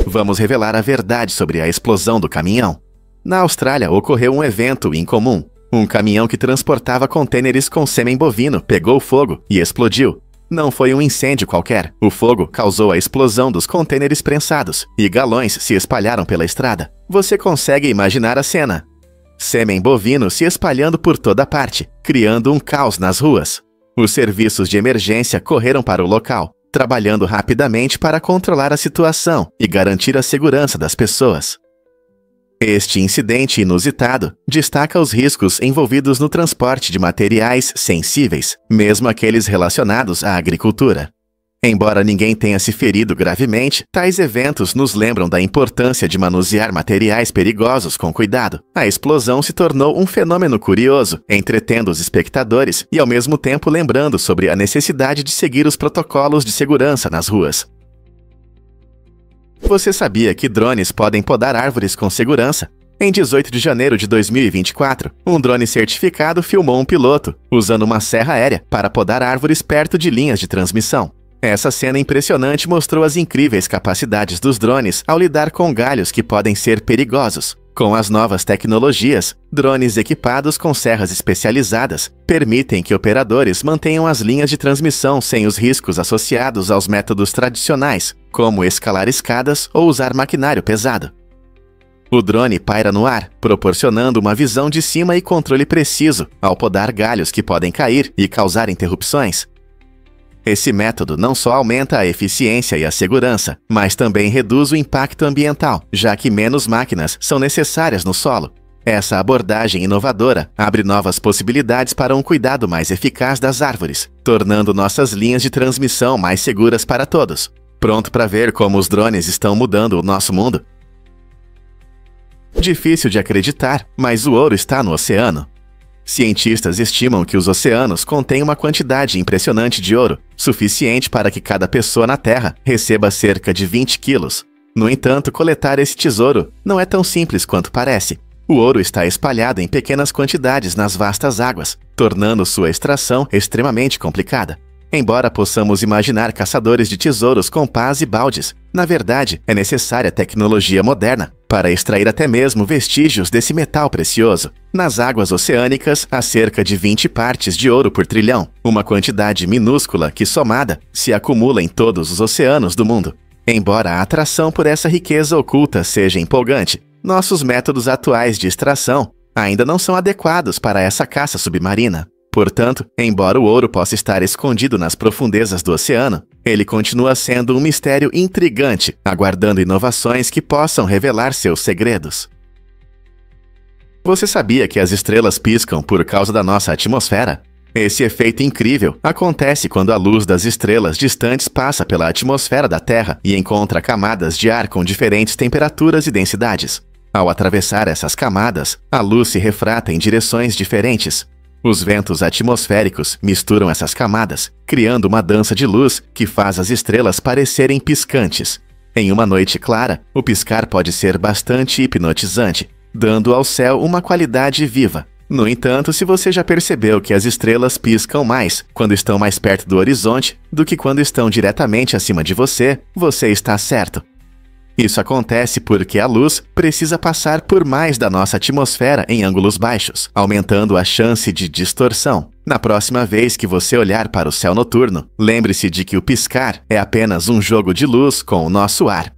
Vamos revelar a verdade sobre a explosão do caminhão. Na Austrália, ocorreu um evento incomum. Um caminhão que transportava contêineres com sêmen bovino pegou fogo e explodiu. Não foi um incêndio qualquer. O fogo causou a explosão dos contêineres prensados e galões se espalharam pela estrada. Você consegue imaginar a cena? Sêmen bovino se espalhando por toda parte, criando um caos nas ruas. Os serviços de emergência correram para o local, trabalhando rapidamente para controlar a situação e garantir a segurança das pessoas. Este incidente inusitado destaca os riscos envolvidos no transporte de materiais sensíveis, mesmo aqueles relacionados à agricultura. Embora ninguém tenha se ferido gravemente, tais eventos nos lembram da importância de manusear materiais perigosos com cuidado. A explosão se tornou um fenômeno curioso, entretendo os espectadores e ao mesmo tempo lembrando sobre a necessidade de seguir os protocolos de segurança nas ruas. Você sabia que drones podem podar árvores com segurança? Em 18 de janeiro de 2024, um drone certificado filmou um piloto usando uma serra aérea para podar árvores perto de linhas de transmissão. Essa cena impressionante mostrou as incríveis capacidades dos drones ao lidar com galhos que podem ser perigosos. Com as novas tecnologias, drones equipados com serras especializadas permitem que operadores mantenham as linhas de transmissão sem os riscos associados aos métodos tradicionais, como escalar escadas ou usar maquinário pesado. O drone paira no ar, proporcionando uma visão de cima e controle preciso ao podar galhos que podem cair e causar interrupções. Esse método não só aumenta a eficiência e a segurança, mas também reduz o impacto ambiental, já que menos máquinas são necessárias no solo. Essa abordagem inovadora abre novas possibilidades para um cuidado mais eficaz das árvores, tornando nossas linhas de transmissão mais seguras para todos. Pronto para ver como os drones estão mudando o nosso mundo? Difícil de acreditar, mas o ouro está no oceano. Cientistas estimam que os oceanos contêm uma quantidade impressionante de ouro, suficiente para que cada pessoa na Terra receba cerca de 20 quilos. No entanto, coletar esse tesouro não é tão simples quanto parece. O ouro está espalhado em pequenas quantidades nas vastas águas, tornando sua extração extremamente complicada. Embora possamos imaginar caçadores de tesouros com pás e baldes, na verdade, é necessária tecnologia moderna para extrair até mesmo vestígios desse metal precioso. Nas águas oceânicas, há cerca de 20 partes de ouro por trilhão, uma quantidade minúscula que, somada, se acumula em todos os oceanos do mundo. Embora a atração por essa riqueza oculta seja empolgante, nossos métodos atuais de extração ainda não são adequados para essa caça submarina. Portanto, embora o ouro possa estar escondido nas profundezas do oceano, ele continua sendo um mistério intrigante, aguardando inovações que possam revelar seus segredos. Você sabia que as estrelas piscam por causa da nossa atmosfera? Esse efeito incrível acontece quando a luz das estrelas distantes passa pela atmosfera da Terra e encontra camadas de ar com diferentes temperaturas e densidades. Ao atravessar essas camadas, a luz se refrata em direções diferentes. Os ventos atmosféricos misturam essas camadas, criando uma dança de luz que faz as estrelas parecerem piscantes. Em uma noite clara, o piscar pode ser bastante hipnotizante, dando ao céu uma qualidade viva. No entanto, se você já percebeu que as estrelas piscam mais quando estão mais perto do horizonte do que quando estão diretamente acima de você, você está certo. Isso acontece porque a luz precisa passar por mais da nossa atmosfera em ângulos baixos, aumentando a chance de distorção. Na próxima vez que você olhar para o céu noturno, lembre-se de que o piscar é apenas um jogo de luz com o nosso ar.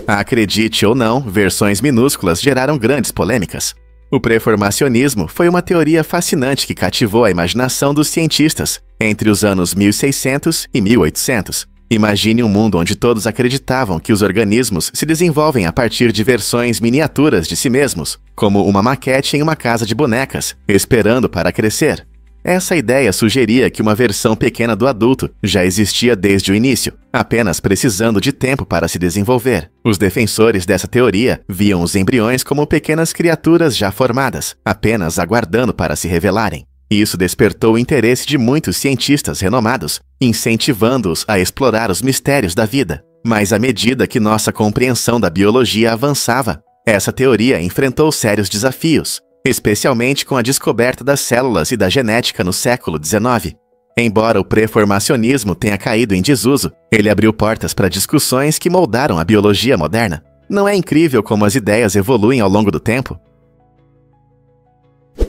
Acredite ou não, versões minúsculas geraram grandes polêmicas. O pré-formacionismo foi uma teoria fascinante que cativou a imaginação dos cientistas entre os anos 1600 e 1800. Imagine um mundo onde todos acreditavam que os organismos se desenvolvem a partir de versões miniaturas de si mesmos, como uma maquete em uma casa de bonecas, esperando para crescer. Essa ideia sugeria que uma versão pequena do adulto já existia desde o início, apenas precisando de tempo para se desenvolver. Os defensores dessa teoria viam os embriões como pequenas criaturas já formadas, apenas aguardando para se revelarem. Isso despertou o interesse de muitos cientistas renomados, incentivando-os a explorar os mistérios da vida. Mas à medida que nossa compreensão da biologia avançava, essa teoria enfrentou sérios desafios, especialmente com a descoberta das células e da genética no século XIX. Embora o pré-formacionismo tenha caído em desuso, ele abriu portas para discussões que moldaram a biologia moderna. Não é incrível como as ideias evoluem ao longo do tempo?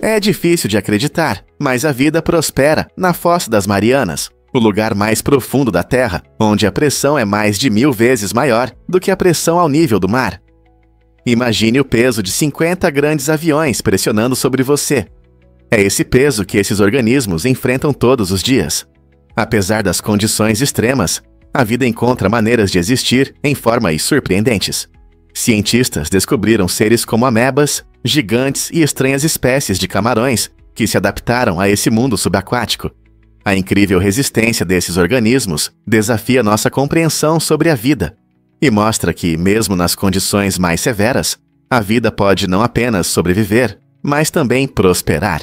É difícil de acreditar, mas a vida prospera na Fossa das Marianas, o lugar mais profundo da Terra, onde a pressão é mais de 1000 vezes maior do que a pressão ao nível do mar. Imagine o peso de 50 grandes aviões pressionando sobre você. É esse peso que esses organismos enfrentam todos os dias. Apesar das condições extremas, a vida encontra maneiras de existir em formas surpreendentes. Cientistas descobriram seres como amebas, gigantes e estranhas espécies de camarões que se adaptaram a esse mundo subaquático. A incrível resistência desses organismos desafia nossa compreensão sobre a vida e mostra que, mesmo nas condições mais severas, a vida pode não apenas sobreviver, mas também prosperar.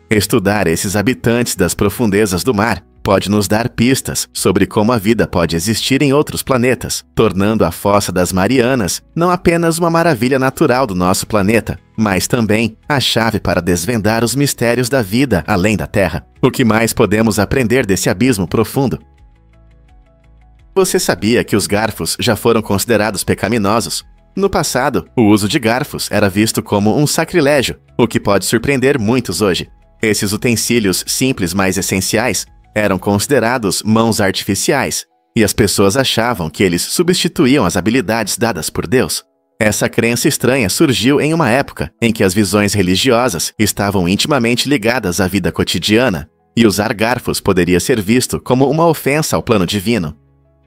Estudar esses habitantes das profundezas do mar pode nos dar pistas sobre como a vida pode existir em outros planetas, tornando a Fossa das Marianas não apenas uma maravilha natural do nosso planeta, mas também a chave para desvendar os mistérios da vida além da Terra. O que mais podemos aprender desse abismo profundo? Você sabia que os garfos já foram considerados pecaminosos? No passado, o uso de garfos era visto como um sacrilégio, o que pode surpreender muitos hoje. Esses utensílios simples, mas essenciais, eram considerados mãos artificiais, e as pessoas achavam que eles substituíam as habilidades dadas por Deus. Essa crença estranha surgiu em uma época em que as visões religiosas estavam intimamente ligadas à vida cotidiana, e usar garfos poderia ser visto como uma ofensa ao plano divino.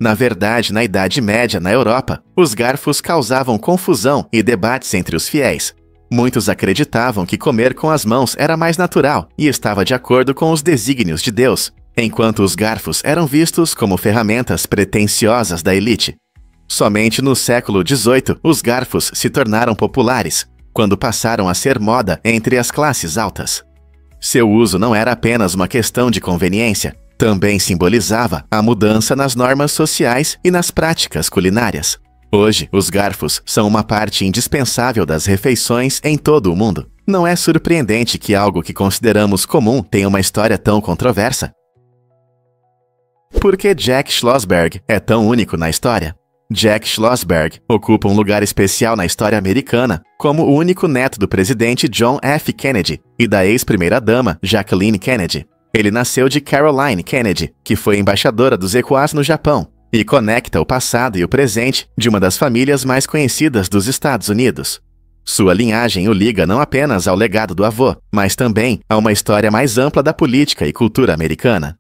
Na verdade, na Idade Média, na Europa, os garfos causavam confusão e debates entre os fiéis. Muitos acreditavam que comer com as mãos era mais natural e estava de acordo com os desígnios de Deus, enquanto os garfos eram vistos como ferramentas pretensiosas da elite. Somente no século XVIII, os garfos se tornaram populares. quando passaram a ser moda entre as classes altas. Seu uso não era apenas uma questão de conveniência, também simbolizava a mudança nas normas sociais e nas práticas culinárias. Hoje, os garfos são uma parte indispensável das refeições em todo o mundo. Não é surpreendente que algo que consideramos comum tenha uma história tão controversa. Por que Jack Schlossberg é tão único na história? Jack Schlossberg ocupa um lugar especial na história americana como o único neto do presidente John F. Kennedy e da ex-primeira-dama Jacqueline Kennedy. Ele nasceu de Caroline Kennedy, que foi embaixadora dos Equus no Japão, e conecta o passado e o presente de uma das famílias mais conhecidas dos Estados Unidos. Sua linhagem o liga não apenas ao legado do avô, mas também a uma história mais ampla da política e cultura americana.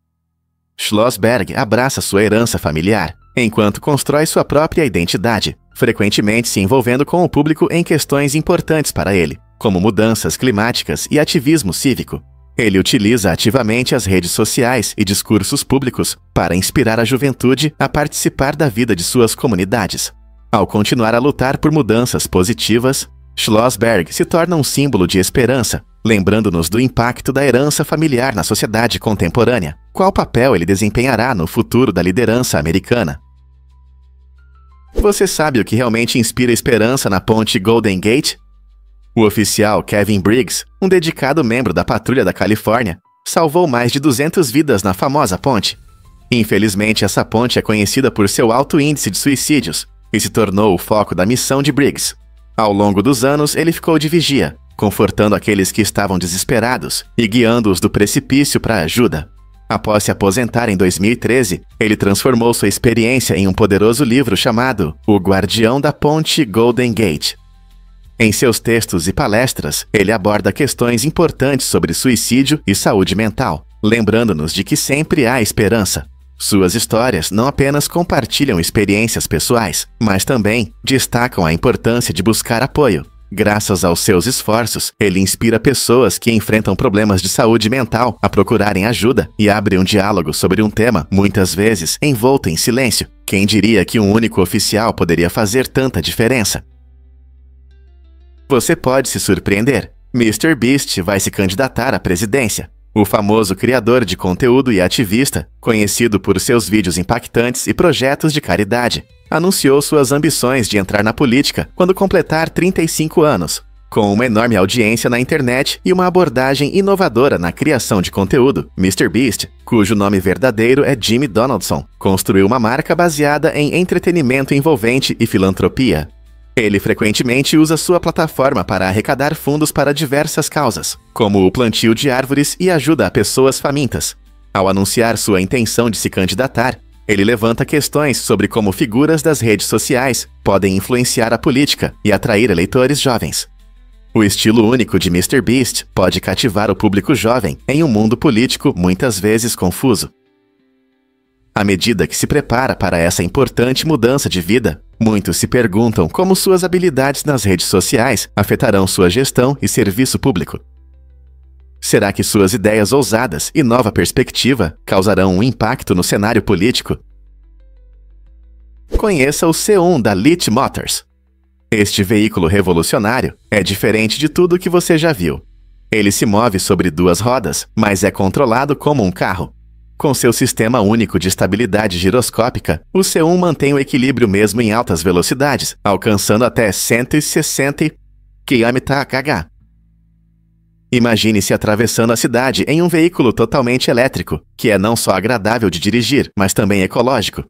Schlossberg abraça sua herança familiar, enquanto constrói sua própria identidade, frequentemente se envolvendo com o público em questões importantes para ele, como mudanças climáticas e ativismo cívico. Ele utiliza ativamente as redes sociais e discursos públicos para inspirar a juventude a participar da vida de suas comunidades. Ao continuar a lutar por mudanças positivas, Schlossberg se torna um símbolo de esperança, lembrando-nos do impacto da herança familiar na sociedade contemporânea. Qual papel ele desempenhará no futuro da liderança americana? Você sabe o que realmente inspira esperança na ponte Golden Gate? O oficial Kevin Briggs, um dedicado membro da Patrulha da Califórnia, salvou mais de 200 vidas na famosa ponte. Infelizmente, essa ponte é conhecida por seu alto índice de suicídios e se tornou o foco da missão de Briggs. Ao longo dos anos, ele ficou de vigia, confortando aqueles que estavam desesperados e guiando-os do precipício para a ajuda. Após se aposentar em 2013, ele transformou sua experiência em um poderoso livro chamado O Guardião da Ponte Golden Gate. Em seus textos e palestras, ele aborda questões importantes sobre suicídio e saúde mental, lembrando-nos de que sempre há esperança. Suas histórias não apenas compartilham experiências pessoais, mas também destacam a importância de buscar apoio. Graças aos seus esforços, ele inspira pessoas que enfrentam problemas de saúde mental a procurarem ajuda e abre um diálogo sobre um tema, muitas vezes, envolto em silêncio. Quem diria que um único oficial poderia fazer tanta diferença? Você pode se surpreender. MrBeast vai se candidatar à presidência. O famoso criador de conteúdo e ativista, conhecido por seus vídeos impactantes e projetos de caridade, anunciou suas ambições de entrar na política quando completar 35 anos. Com uma enorme audiência na internet e uma abordagem inovadora na criação de conteúdo, MrBeast, cujo nome verdadeiro é Jimmy Donaldson, construiu uma marca baseada em entretenimento envolvente e filantropia. Ele frequentemente usa sua plataforma para arrecadar fundos para diversas causas, como o plantio de árvores e ajuda a pessoas famintas. Ao anunciar sua intenção de se candidatar, ele levanta questões sobre como figuras das redes sociais podem influenciar a política e atrair eleitores jovens. O estilo único de MrBeast pode cativar o público jovem em um mundo político muitas vezes confuso. À medida que se prepara para essa importante mudança de vida, muitos se perguntam como suas habilidades nas redes sociais afetarão sua gestão e serviço público. Será que suas ideias ousadas e nova perspectiva causarão um impacto no cenário político? Conheça o C1 da Lit Motors. Este veículo revolucionário é diferente de tudo que você já viu. Ele se move sobre duas rodas, mas é controlado como um carro. Com seu sistema único de estabilidade giroscópica, o C1 mantém o equilíbrio mesmo em altas velocidades, alcançando até 160 km/h. Imagine-se atravessando a cidade em um veículo totalmente elétrico, que é não só agradável de dirigir, mas também ecológico.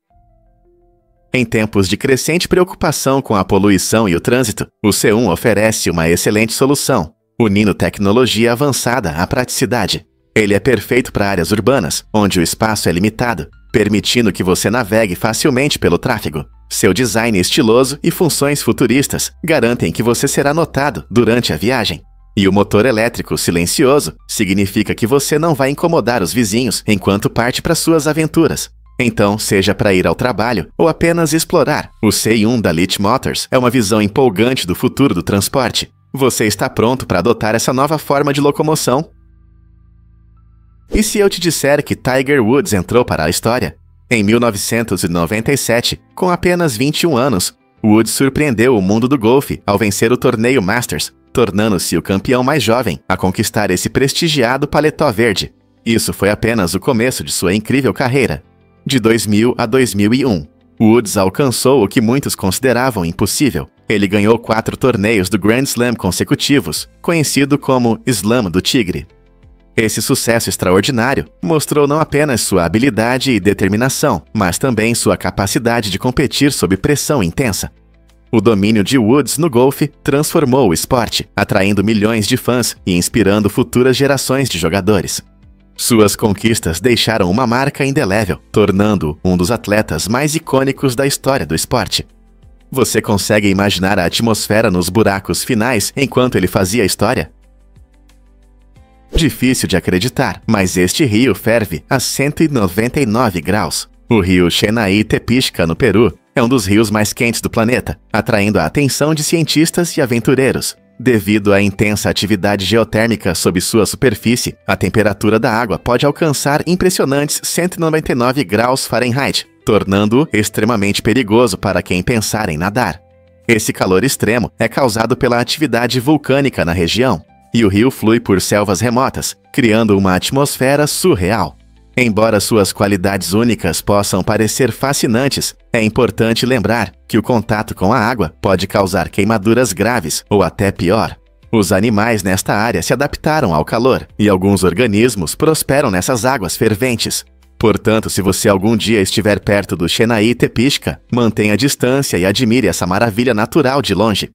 Em tempos de crescente preocupação com a poluição e o trânsito, o C1 oferece uma excelente solução, unindo tecnologia avançada à praticidade. Ele é perfeito para áreas urbanas, onde o espaço é limitado, permitindo que você navegue facilmente pelo tráfego. Seu design estiloso e funções futuristas garantem que você será notado durante a viagem. E o motor elétrico silencioso significa que você não vai incomodar os vizinhos enquanto parte para suas aventuras. Então, seja para ir ao trabalho ou apenas explorar, o C1 da Lit Motors é uma visão empolgante do futuro do transporte. Você está pronto para adotar essa nova forma de locomoção? E se eu te disser que Tiger Woods entrou para a história? Em 1997, com apenas 21 anos, Woods surpreendeu o mundo do golfe ao vencer o torneio Masters, tornando-se o campeão mais jovem a conquistar esse prestigiado paletó verde. Isso foi apenas o começo de sua incrível carreira. De 2000 a 2001, Woods alcançou o que muitos consideravam impossível. Ele ganhou 4 torneios do Grand Slam consecutivos, conhecido como Slam do Tigre. Esse sucesso extraordinário mostrou não apenas sua habilidade e determinação, mas também sua capacidade de competir sob pressão intensa. O domínio de Woods no golfe transformou o esporte, atraindo milhões de fãs e inspirando futuras gerações de jogadores. Suas conquistas deixaram uma marca indelével, tornando-o um dos atletas mais icônicos da história do esporte. Você consegue imaginar a atmosfera nos buracos finais enquanto ele fazia a história? Difícil de acreditar, mas este rio ferve a 199 graus. O rio Chenai Tepixca, no Peru, é um dos rios mais quentes do planeta, atraindo a atenção de cientistas e aventureiros. Devido à intensa atividade geotérmica sob sua superfície, a temperatura da água pode alcançar impressionantes 199 graus Fahrenheit, tornando-o extremamente perigoso para quem pensar em nadar. Esse calor extremo é causado pela atividade vulcânica na região, e o rio flui por selvas remotas, criando uma atmosfera surreal. Embora suas qualidades únicas possam parecer fascinantes, é importante lembrar que o contato com a água pode causar queimaduras graves ou até pior. Os animais nesta área se adaptaram ao calor e alguns organismos prosperam nessas águas ferventes. Portanto, se você algum dia estiver perto do Chenai Tepixca, mantenha a distância e admire essa maravilha natural de longe.